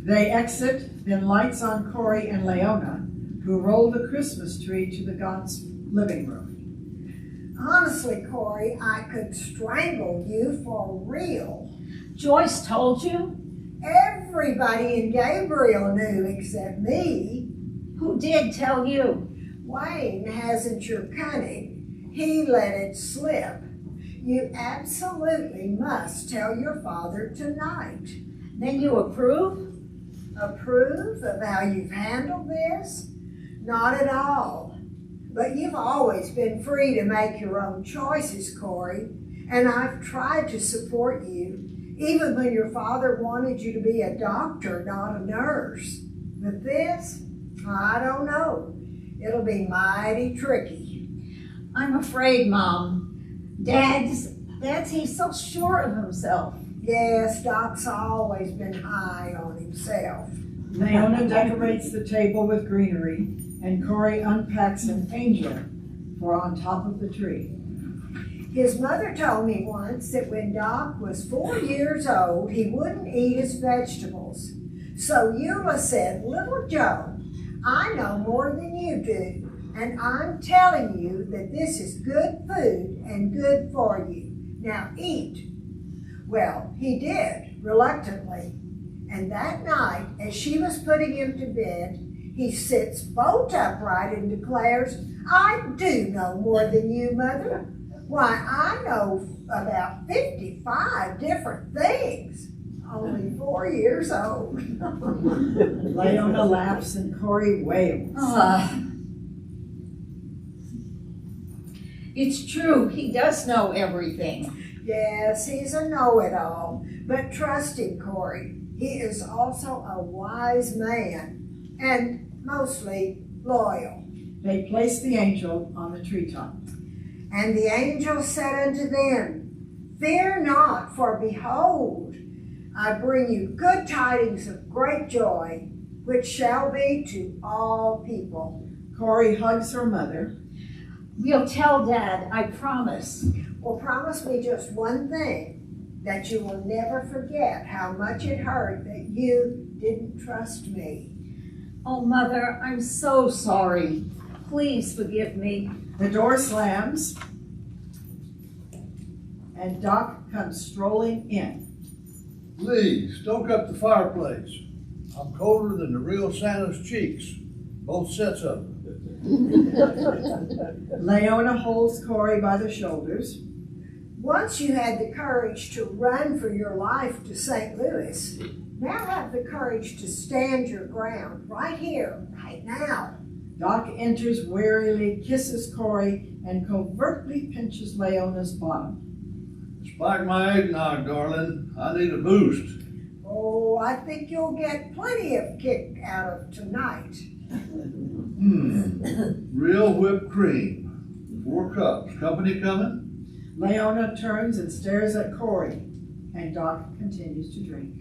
They exit, then lights on Corey and Leona, who roll the Christmas tree to the Gaunt's living room. Honestly, Corey, I could strangle you for real. Joyce told you? Everybody in Gabriel knew except me. Who did tell you? Wayne hasn't your cunning. He let it slip. You absolutely must tell your father tonight. Then you approve? Approve of how you've handled this? Not at all. But you've always been free to make your own choices, Corey, and I've tried to support you, even when your father wanted you to be a doctor, not a nurse. But this, I don't know. It'll be mighty tricky. I'm afraid, Mom. Dad's he's so sure of himself. Yes, Doc's always been high on himself. Leona decorates the table with greenery, and Corey unpacks an angel for on top of the tree. His mother told me once that when Doc was 4 years old, he wouldn't eat his vegetables. So Eula said, "Little Joe, I know more than you do, and I'm telling you that this is good food and good for you. Now eat." Well, he did, reluctantly. And that night, as she was putting him to bed, he sits bolt upright and declares, "I do know more than you, Mother. Why, I know about 55 different things. Only 4 years old." Leona laughs and Corey wails. It's true, he does know everything. Yes, he's a know-it-all, but trust him, Corey. He is also a wise man and mostly loyal. They place the angel on the treetop. And the angel said unto them, "Fear not, for behold, I bring you good tidings of great joy, which shall be to all people." Corey hugs her mother. We'll tell Dad, I promise. Well, promise me just one thing, that you will never forget how much it hurt that you didn't trust me. Oh, Mother, I'm so sorry. Please forgive me. The door slams, and Doc comes strolling in. Please, stoke up the fireplace. I'm colder than the real Santa's cheeks. Both sets of them. Leona holds Corey by the shoulders. Once you had the courage to run for your life to St. Louis, now have the courage to stand your ground right here, right now. Doc enters wearily, kisses Corey, and covertly pinches Leona's bottom. Spike my eggnog, darling. I need a boost. Oh, I think you'll get plenty of kick out of tonight. Real whipped cream. 4 cups. Company coming? Leona turns and stares at Corey, and Doc continues to drink.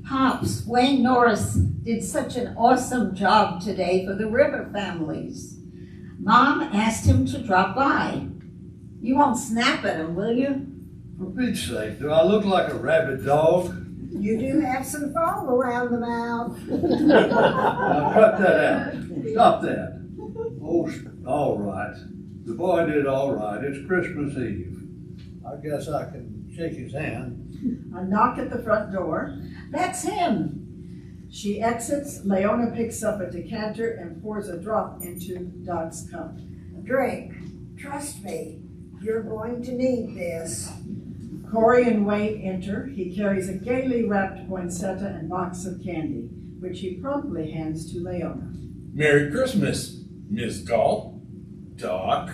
Pops, Wayne Norris did such an awesome job today for the River families. Mom asked him to drop by. You won't snap at him, will you? For Pete's sake, do I look like a rabid dog? You do have some foam around the mouth. Now cut that out. Stop that. Oh, all right. The boy did all right. It's Christmas Eve. I guess I can shake his hand. A knock at the front door. That's him. She exits. Leona picks up a decanter and pours a drop into Doc's cup. Drink. Trust me, you're going to need this. Corey and Wayne enter. He carries a gaily wrapped poinsettia and box of candy, which he promptly hands to Leona. Merry Christmas, Miss Galt. Doc.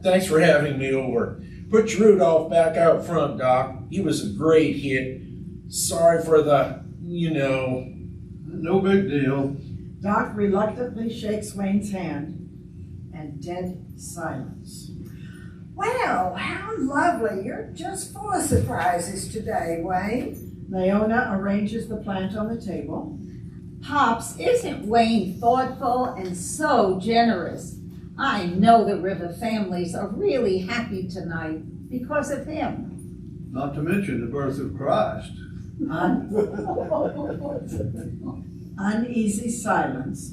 Thanks for having me over. Put your Rudolph back out front, Doc. He was a great hit. Sorry for the, No big deal. Doc reluctantly shakes Wayne's hand, and dead silence. Well, how lovely. You're just full of surprises today, Wayne. Leona arranges the plant on the table. Pops, isn't Wayne thoughtful and so generous? I know the River families are really happy tonight because of him. Not to mention the birth of Christ. Uneasy silence.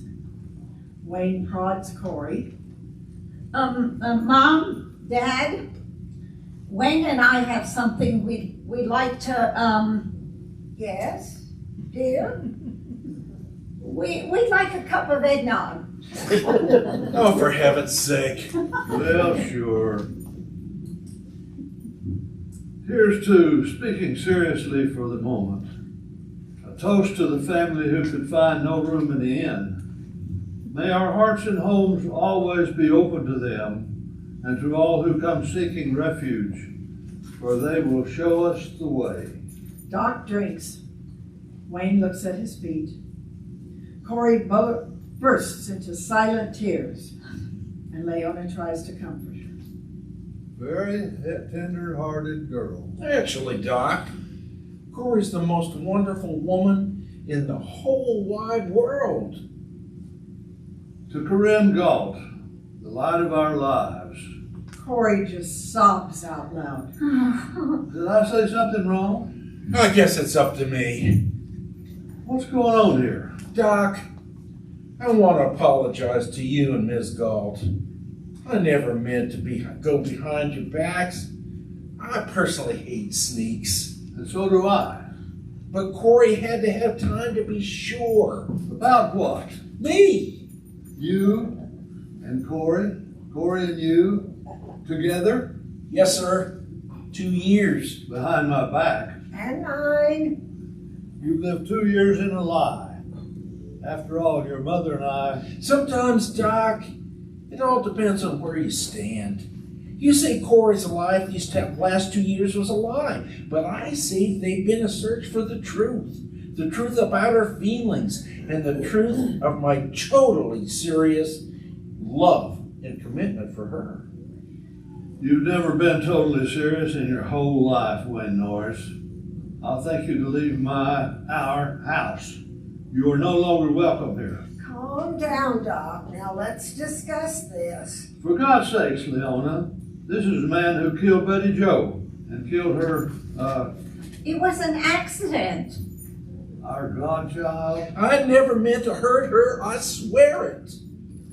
Wayne prods Corey. Mom, Dad, Wayne and I have something we'd like to, Yes, dear? we'd like a cup of eggnog. Oh, for heaven's sake. Well, sure. Here's to speaking seriously for the moment. A toast to the family who could find no room in the inn. May our hearts and homes always be open to them and to all who come seeking refuge, for they will show us the way. Doc drinks. Wayne looks at his feet. Corey bursts into silent tears, and Leona tries to comfort her. Very tender-hearted girl. Actually, Doc, Corey's the most wonderful woman in the whole wide world. To Corinne Galt, the light of our lives. Corey just sobs out loud. Did I say something wrong? I guess it's up to me. What's going on here? Doc, I want to apologize to you and Ms. Galt. I never meant to go behind your backs. I personally hate sneaks. And so do I. But Corey had to have time to be sure. About what? Me! You and Corey and you, together? Yes, sir. 2 years. Behind my back. And 9. You've lived 2 years in a lie. After all, your mother and I... Sometimes, Doc, it all depends on where you stand. You say Corey's life these last 2 years was a lie, but I say they've been a search for the truth about her feelings, and the truth of my totally serious love and commitment for her. You've never been totally serious in your whole life, Wayne Norris. I'll thank you to leave our house. You are no longer welcome here. Calm down, Doc. Now let's discuss this. For God's sakes, Leona, this is the man who killed Betty Jo and killed her, It was an accident. our godchild. I never meant to hurt her, I swear it.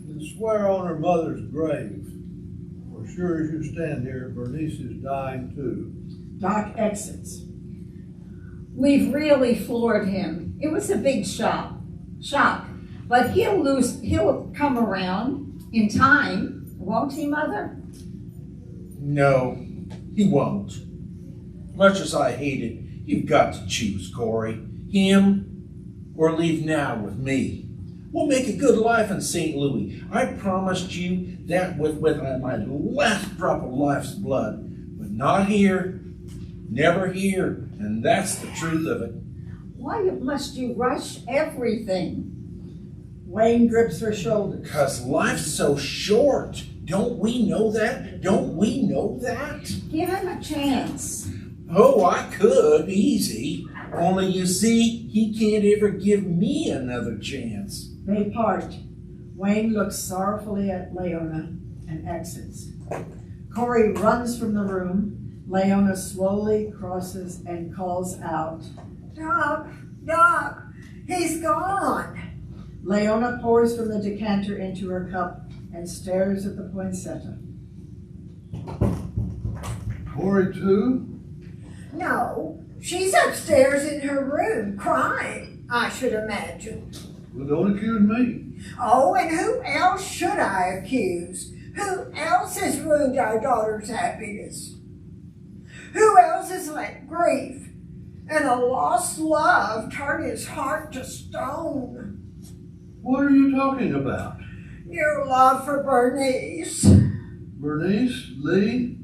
And swear on her mother's grave. For sure as you stand here, Bernice is dying too. Doc exits. We've really floored him. It was a big shock. But he'll come around in time, won't he, Mother? No, he won't. Much as I hate it, you've got to choose, Corey. Him or leave now with me. We'll make a good life in St. Louis. I promised you that with my last drop of life's blood. But not here, never here, and that's the truth of it. Why must you rush everything? Wayne grips her shoulders. 'Cause life's so short. Don't we know that? Don't we know that? Give him a chance. Oh, I could, easy. Only you see, he can't ever give me another chance. They part. Wayne looks sorrowfully at Leona and exits. Corey runs from the room. Leona slowly crosses and calls out. Doc, he's gone. Leona pours from the decanter into her cup and stares at the poinsettia. Corey too? No, she's upstairs in her room crying, I should imagine. Well, don't accuse me. Oh, and who else should I accuse? Who else has ruined our daughter's happiness? Who else has let grief and a lost love turn his heart to stone? What are you talking about? Your love for Bernice. Bernice? Lee?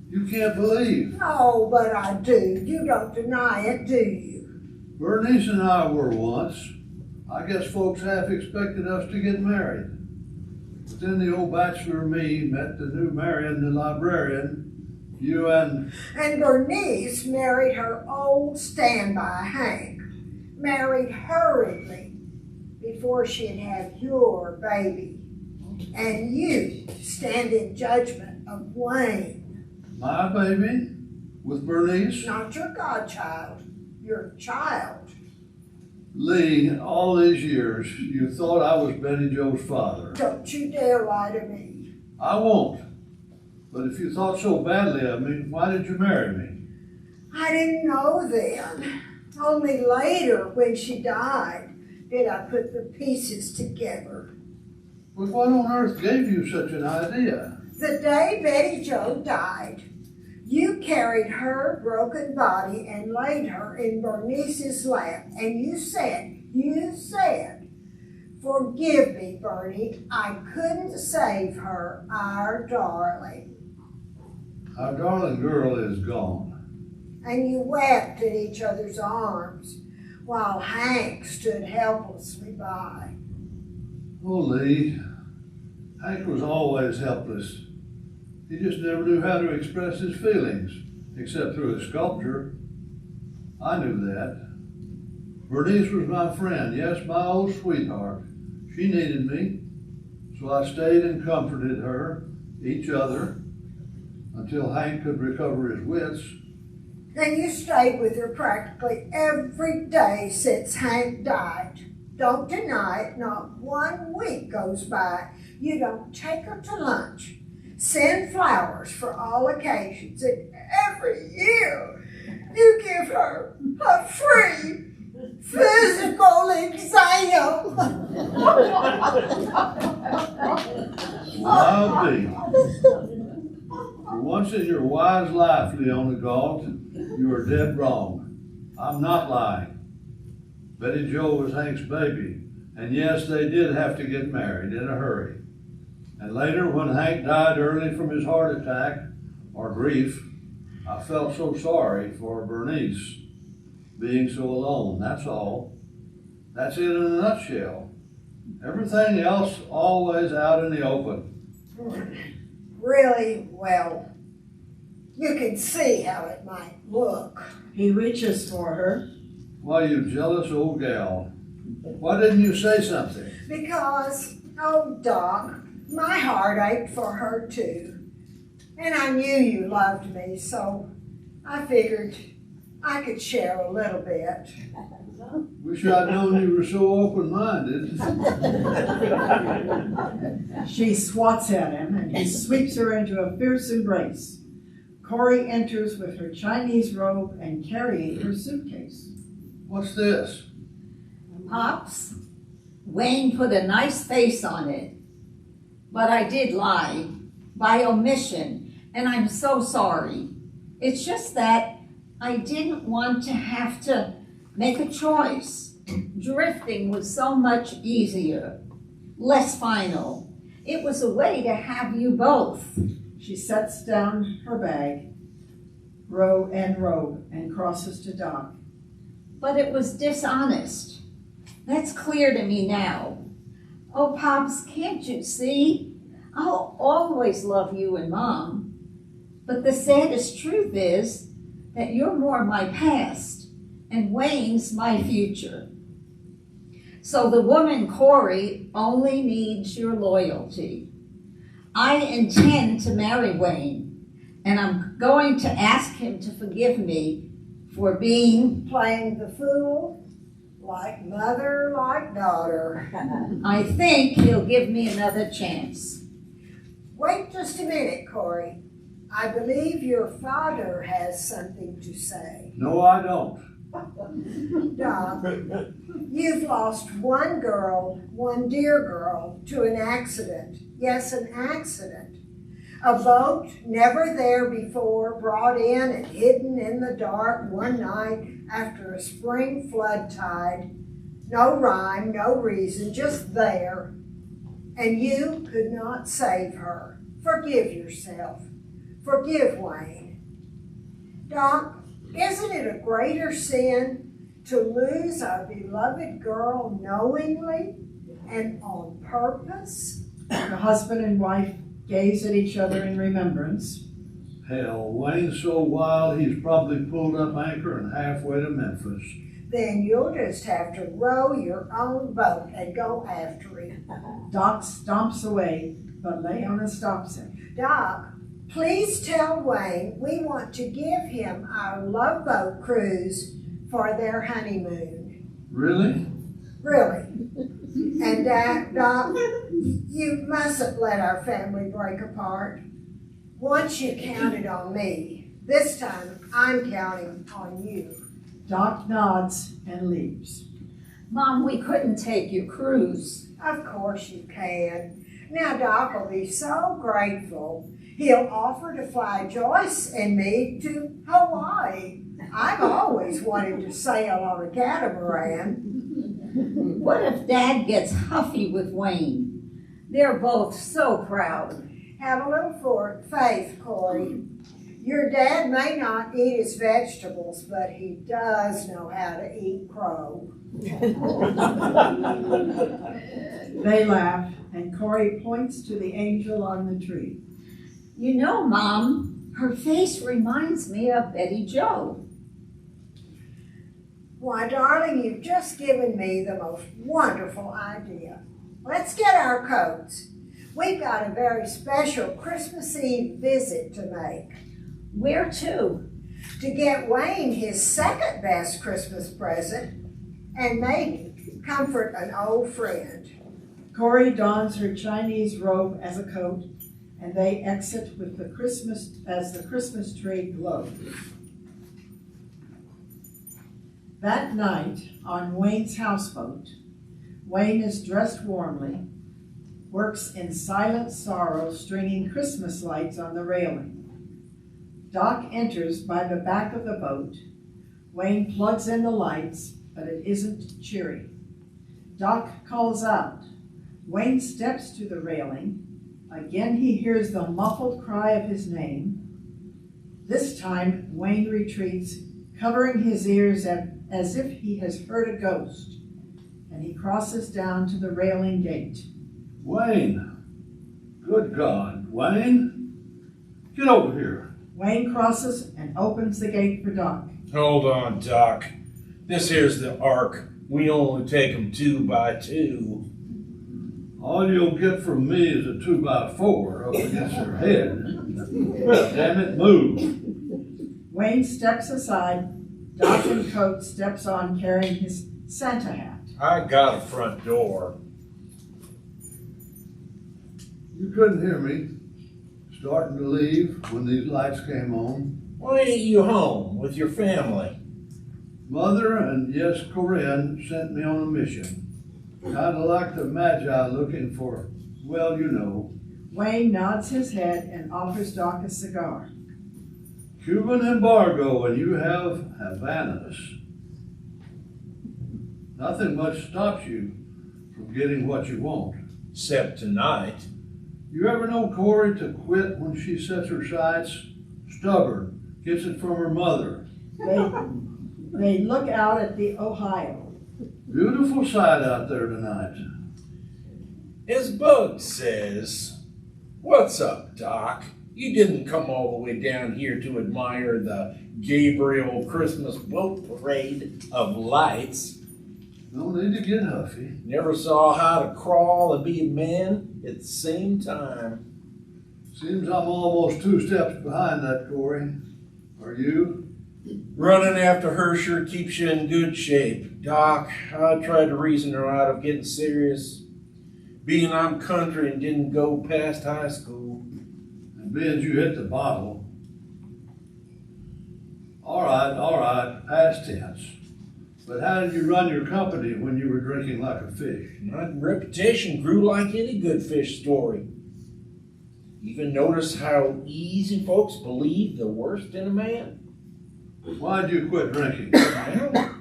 You can't believe. Oh, but I do. You don't deny it, do you? Bernice and I were once. I guess folks half expected us to get married. But then the old bachelor me met the new Marion, the librarian. You and... And Bernice married her old standby, Hank. Married hurriedly before she'd have your baby. And you stand in judgment of Wayne. My baby? With Bernice? Not your godchild, your child. Lee, all these years, you thought I was Betty Jo's father. Don't you dare lie to me. I won't. But if you thought so badly of me, why did you marry me? I didn't know then. Only later, when she died, did I put the pieces together. But what on earth gave you such an idea? The day Betty Jo died, you carried her broken body and laid her in Bernice's lap, and you said, forgive me, Bernie, I couldn't save her, our darling. Our darling girl is gone. And you wept in each other's arms while Hank stood helplessly by. Oh, Lee, Hank was always helpless. He just never knew how to express his feelings, except through his sculpture. I knew that. Bernice was my friend, yes, my old sweetheart. She needed me, so I stayed and comforted her, each other, until Hank could recover his wits. And you stayed with her practically every day since Hank died. Don't deny it, not 1 week goes by. You don't take her to lunch, send flowers for all occasions, and every year you give her a free physical exam. I'll be. For once in your wise life, Leona Galt, you are dead wrong. I'm not lying. Betty Jo was Hank's baby, and yes, they did have to get married in a hurry. And later, when Hank died early from his heart attack, or grief, I felt so sorry for Bernice being so alone, that's all. That's it in a nutshell. Everything else always out in the open. Really, well, you can see how it might look. He reaches for her. Why, you jealous old gal. Why didn't you say something? Because, oh, Doc, my heart ached for her too. And I knew you loved me, so I figured I could share a little bit. Wish I'd known you were so open-minded. She swats at him, and he sweeps her into a fierce embrace. Corey enters with her Chinese robe and carrying her suitcase. What's this? Pops, Wayne put a nice face on it, but I did lie by omission, and I'm so sorry. It's just that I didn't want to have to make a choice. Drifting was so much easier, less final. It was a way to have you both. She sets down her bag, robe, and crosses to Doc. But it was dishonest. That's clear to me now. Oh, Pops, can't you see? I'll always love you and Mom. But the saddest truth is that you're more my past and Wayne's my future. So the woman, Corey, only needs your loyalty. I intend to marry Wayne, and I'm going to ask him to forgive me for being... Playing the fool, like mother, like daughter. I think he'll give me another chance. Wait just a minute, Corey. I believe your father has something to say. No, I don't. Doc, you've lost one girl, one dear girl, to an accident. Yes, an accident. A boat never there before, brought in and hidden in the dark one night after a spring flood tide. No rhyme, no reason, just there. And you could not save her. Forgive yourself. Forgive Wayne. Doc, isn't it a greater sin to lose our beloved girl knowingly and on purpose? The husband and wife gaze at each other in remembrance. Hell, Wayne's so wild he's probably pulled up anchor and halfway to Memphis. Then you'll just have to row your own boat and go after him. Doc stomps away, but Leona stops him. Doc, please tell Wayne we want to give him our love boat cruise for their honeymoon. Really? Really. And Doc, you mustn't let our family break apart. Once you counted on me, this time I'm counting on you. Doc nods and leaves. Mom, we couldn't take your cruise. Of course you can. Now Doc will be so grateful. He'll offer to fly Joyce and me to Hawaii. I've always wanted to sail on a catamaran. What if Dad gets huffy with Wayne? They're both so proud. Have a little faith, Corey. Your dad may not eat his vegetables, but he does know how to eat crow. They laugh, and Corey points to the angel on the tree. You know, Mom, her face reminds me of Betty Jo. Why, darling, you've just given me the most wonderful idea. Let's get our coats. We've got a very special Christmas Eve visit to make. Where to? To get Wayne his second best Christmas present and maybe comfort an old friend. Corey dons her Chinese robe as a coat, and they exit with the Christmas tree glows. That night, on Wayne's houseboat, Wayne is dressed warmly, works in silent sorrow, stringing Christmas lights on the railing. Doc enters by the back of the boat. Wayne plugs in the lights, but it isn't cheery. Doc calls out. Wayne steps to the railing. Again he hears the muffled cry of his name. This time Wayne retreats, covering his ears as if he has heard a ghost, and he crosses down to the railing gate. Wayne! Good God, Wayne! Get over here. Wayne crosses and opens the gate for Doc. Hold on, Doc. This here's the Ark. We only take 'em 2 by 2. All you'll get from me is a 2x4 up against your head. Damn it, move. Wayne steps aside. Doc and Coat steps on carrying his Santa hat. I got a front door. You couldn't hear me. Starting to leave when these lights came on. Why ain't you home with your family? Mother and yes, Corinne sent me on a mission. Kinda like the Magi looking for, well, you know. Wayne nods his head and offers Doc a cigar. Cuban embargo and you have Havanas. Nothing much stops you from getting what you want. Except tonight. You ever know Corey to quit when she sets her sights? Stubborn, gets it from her mother. They look out at the Ohio. Beautiful sight out there tonight. As Bug says, what's up, Doc? You didn't come all the way down here to admire the Gabriel Christmas boat parade of lights. No need to get huffy. Never saw how to crawl and be a man at the same time. Seems I'm almost 2 steps behind that, Corey. Are you? Running after her sure keeps you in good shape. Doc, I tried to reason her out of getting serious. Being I'm country and didn't go past high school. And being you hit the bottle. All right, past tense. But how did you run your company when you were drinking like a fish? My reputation grew like any good fish story. Even notice how easy folks believe the worst in a man? Why'd you quit drinking? Well,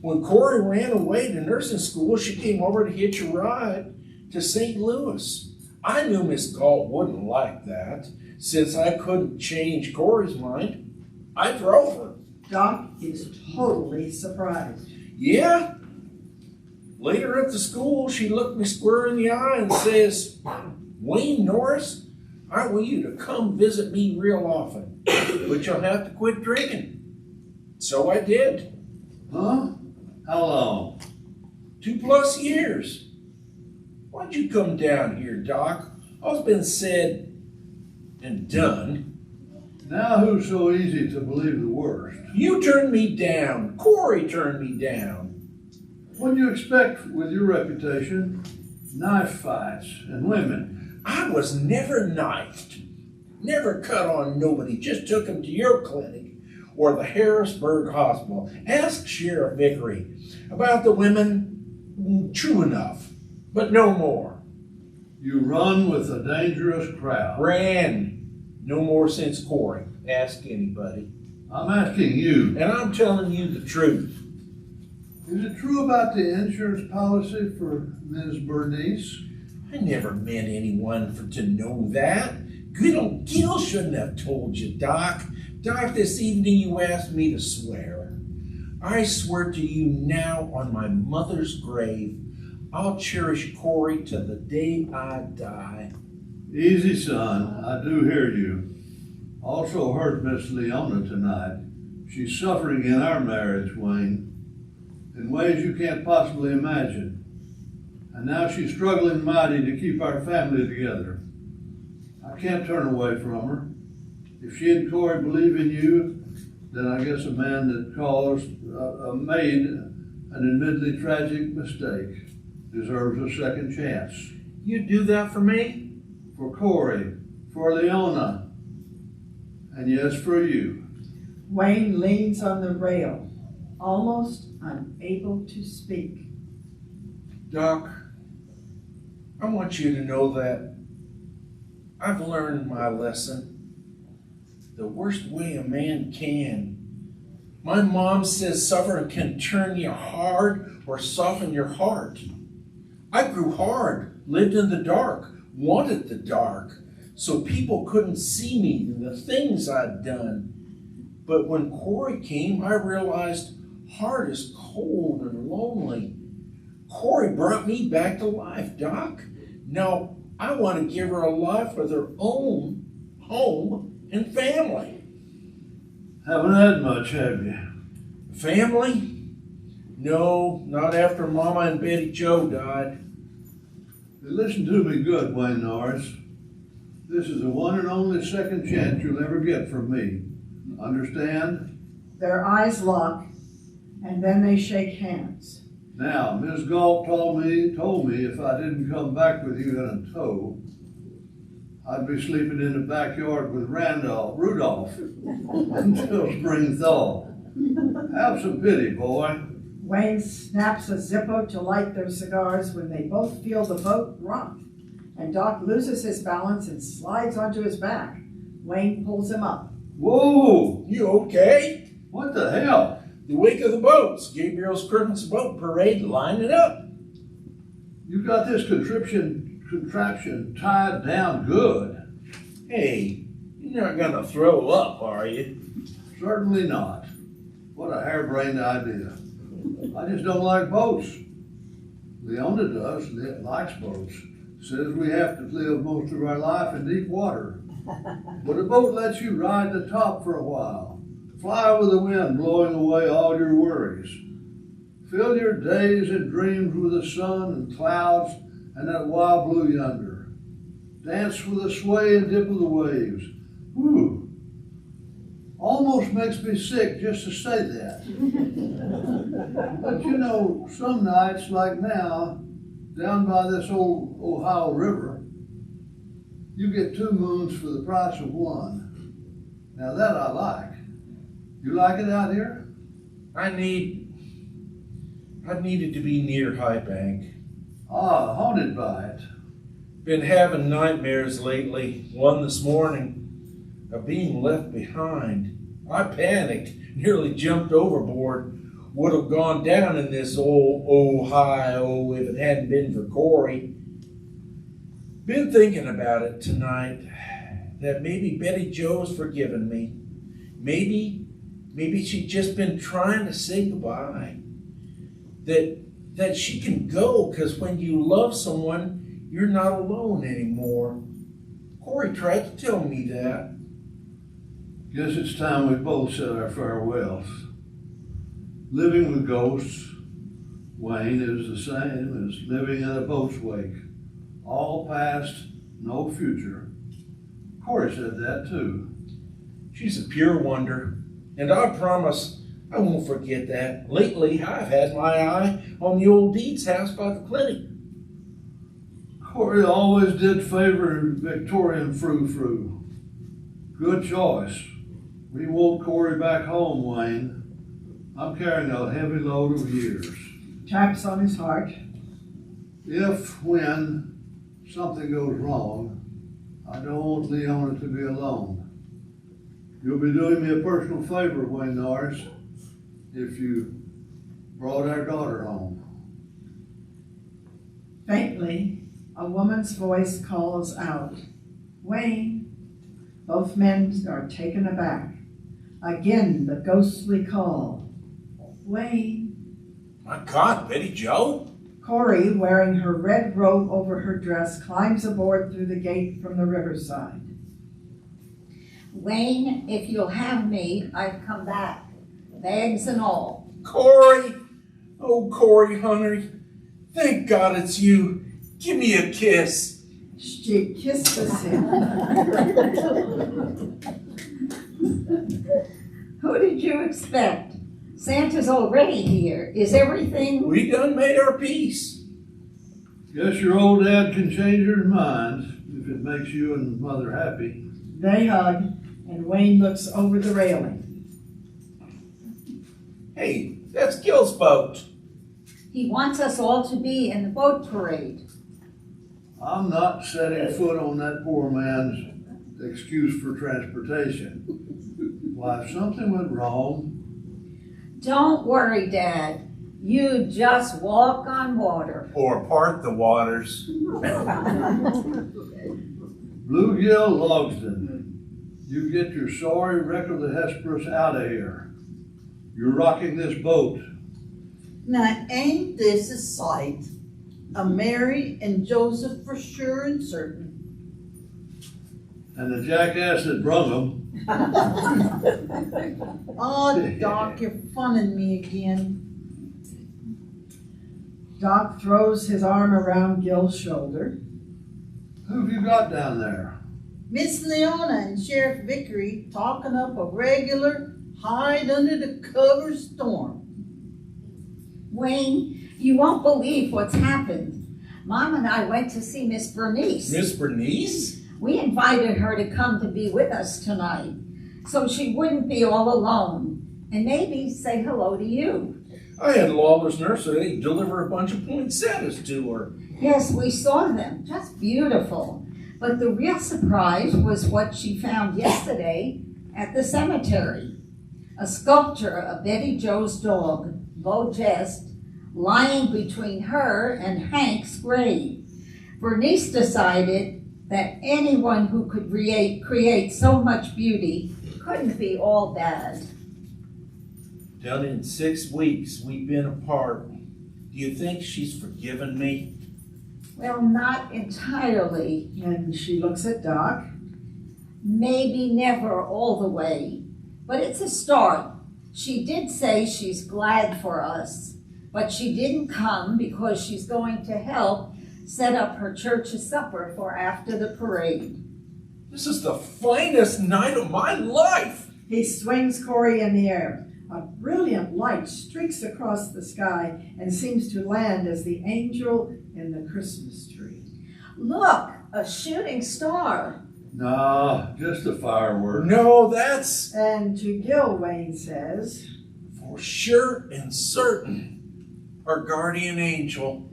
when Corey ran away to nursing school, she came over to hitch a ride to St. Louis. I knew Miss Galt wouldn't like that. Since I couldn't change Corey's mind, I drove her. Doc is totally surprised. Yeah. Later at the school, she looked me square in the eye and says, "Wayne Norris, I want you to come visit me real often, but you'll have to quit drinking." So I did. Huh? How long? 2+ years. Why'd you come down here, Doc? All's been said and done. Now who's so easy to believe the worst? You turned me down. Corey turned me down. What do you expect with your reputation? Knife fights and women. I was never knifed. Never cut on nobody. Just took him to your clinic or the Harrisburg Hospital. Ask Sheriff Vickery about the women. True enough, but no more. You run with a dangerous crowd. Ran. No more since Corey. Ask anybody. I'm asking you. And I'm telling you the truth. Is it true about the insurance policy for Ms. Bernice? I never meant anyone to know that. Good old Gil shouldn't have told you, Doc. Doc, this evening you asked me to swear. I swear to you now on my mother's grave, I'll cherish Corey to the day I die. Easy, son. I do hear you. Also heard Miss Leona tonight. She's suffering in our marriage, Wayne, in ways you can't possibly imagine. And now she's struggling mighty to keep our family together. I can't turn away from her. If she and Corey believe in you, then I guess a man that made an admittedly tragic mistake deserves a second chance. You'd do that for me? For Corey, for Leona, and yes, for you. Wayne leans on the rail, almost unable to speak. Doc, I want you to know that I've learned my lesson. The worst way a man can. My mom says suffering can turn you hard or soften your heart. I grew hard, lived in the dark, wanted the dark, so people couldn't see me and the things I'd done. But when Corey came, I realized heart is cold and lonely. Corey brought me back to life, Doc. Now I want to give her a life with her own home and family. Haven't had much, have you? Family? No, not after Mama and Betty Jo died. Listen to me good, Wayne Norris. This is the one and only second chance you'll ever get from me. Understand? Their eyes lock, and then they shake hands. Now, Miss Galt told me if I didn't come back with you in a tow, I'd be sleeping in the backyard with Rudolph until spring thaw. Have some pity, boy. Wayne snaps a Zippo to light their cigars when they both feel the boat rock, and Doc loses his balance and slides onto his back. Wayne pulls him up. Whoa! You okay? What the hell? The wake of the boats. Gabriel's Christmas boat parade lining up. You got this contraption tied down good. Hey, you're not gonna throw up, are you? Certainly not. What a harebrained idea. I just don't like boats. Leona does, likes boats. Says we have to live most of our life in deep water. But a boat lets you ride the top for a while. Fly with the wind blowing away all your worries. Fill your days and dreams with the sun and clouds and that wild blue yonder. Dance with the sway and dip of the waves. Whew. Almost makes me sick just to say that. But you know, some nights like now, down by this old Ohio River, you get 2 moons for the price of 1. Now that I like. You like it out here? I needed to be near High Bank. Ah, haunted by it. Been having nightmares lately. One this morning of being left behind. I panicked, nearly jumped overboard. Would have gone down in this old Ohio if it hadn't been for Corey. Been thinking about it tonight, that maybe Betty Jo's forgiven me. Maybe she'd just been trying to say goodbye. That she can go, because when you love someone, you're not alone anymore. Corey tried to tell me that. Guess it's time we both said our farewells. Living with ghosts, Wayne, is the same as living in a boat's wake. All past, no future. Corey said that too. She's a pure wonder, and I promise I won't forget that. Lately, I've had my eye on the old Deeds house by the clinic. Corey always did favor Victorian frou-frou. Good choice. We want Corey back home, Wayne. I'm carrying a heavy load of years. Taps on his heart. If, when something goes wrong, I don't want Leona to be alone. You'll be doing me a personal favor, Wayne Norris, if you brought our daughter home. Faintly, a woman's voice calls out, "Wayne." Both men are taken aback. Again, the ghostly call, "Wayne." My God, Betty Jo? Corey, wearing her red robe over her dress, climbs aboard through the gate from the riverside. Wayne, if you'll have me, I've come back, bags and all. Corey! Oh, Corey Hunter, thank God it's you. Give me a kiss. She kisses him. Who did you expect? Santa's already here. Is everything... We done made our peace. Guess your old dad can change his mind if it makes you and Mother happy. They hug, and Wayne looks over the railing. Hey, that's Gil's boat. He wants us all to be in the boat parade. I'm not setting foot on that poor man's excuse for transportation. Why, if something went wrong... Don't worry, Dad. You just walk on water. Or part the waters. Bluegill Logsden, you get your sorry wreck of the Hesperus out of here. You're rocking this boat. Now, ain't this a sight? A Mary and Joseph for sure and certain. And the jackass that brung them. Oh, Doc, you're funning me again. Doc throws his arm around Gil's shoulder. Who've you got down there? Miss Leona and Sheriff Vickery talking up a regular hide under the cover storm. Wayne, you won't believe what's happened. Mom and I went to see Miss Bernice. Miss Bernice? We invited her to come to be with us tonight, so she wouldn't be all alone, and maybe say hello to you. I had Lawler's nursery deliver a bunch of poinsettias to her. Yes, we saw them, just beautiful. But the real surprise was what she found yesterday at the cemetery. A sculpture of Betty Jo's dog, Beau Geste, lying between her and Hank's grave. Bernice decided that anyone who could create so much beauty couldn't be all bad. Done in 6 weeks we've been apart. Do you think she's forgiven me? Well, not entirely. And she looks at Doc. Maybe never all the way, but it's a start. She did say she's glad for us, but she didn't come because she's going to help set up her church's supper for after the parade. This is the finest night of my life. He swings Corey in the air. A brilliant light streaks across the sky and seems to land as the angel in the Christmas tree. Look, a shooting star. Nah, just a firework. No, that's And to Gil, Wayne says, for sure and certain our guardian angel.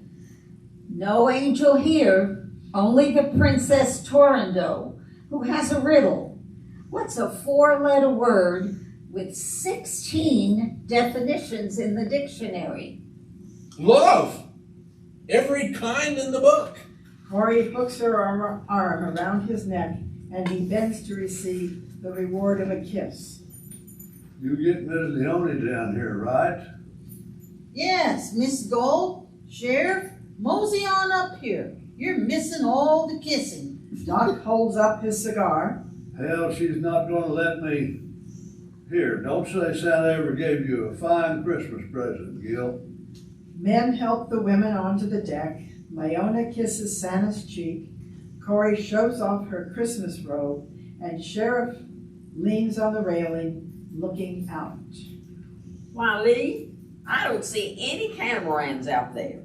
No angel here. Only the Princess Torando, who has a riddle. What's a 4-letter word with 16 definitions in the dictionary? Love! Every kind in the book. Corey hooks her arm around his neck, and he bends to receive the reward of a kiss. You get Miss Leone down here, right? Yes, Miss Gold, Sheriff, mosey on up here. You're missing all the kissing. Doc holds up his cigar. Hell, she's not gonna let me. Here, don't say Santa ever gave you a fine Christmas present, Gil. Men help the women onto the deck. Leona kisses Santa's cheek. Corey shows off her Christmas robe, and Sheriff leans on the railing, looking out. Why, Lee, I don't see any catamarans out there.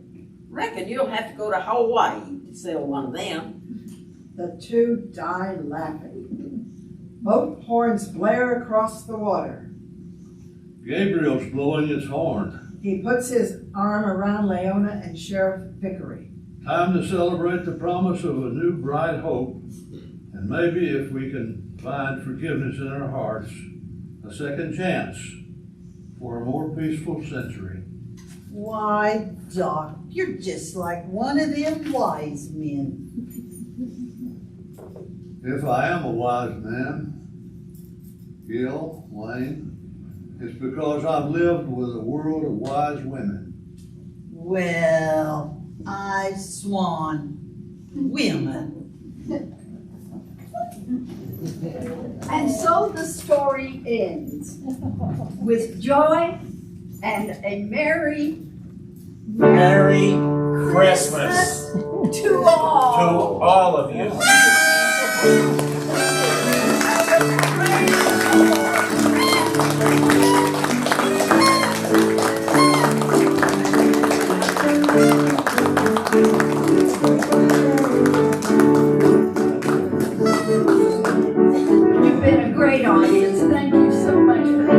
Reckon you'll have to go to Hawaii to sell one of them. The two die laughing. Boat horns blare across the water. Gabriel's blowing his horn. He puts his arm around Leona and Sheriff Vickery. Time to celebrate the promise of a new bright hope, and maybe if we can find forgiveness in our hearts, a second chance for a more peaceful century. Why, Doc, you're just like one of them wise men. If I am a wise man, Gil, Wayne, it's because I've lived with a world of wise women. Well, I swan. Women. And so the story ends with joy and a merry Merry Christmas to all. to all of you. You've been a great audience. Thank you so much for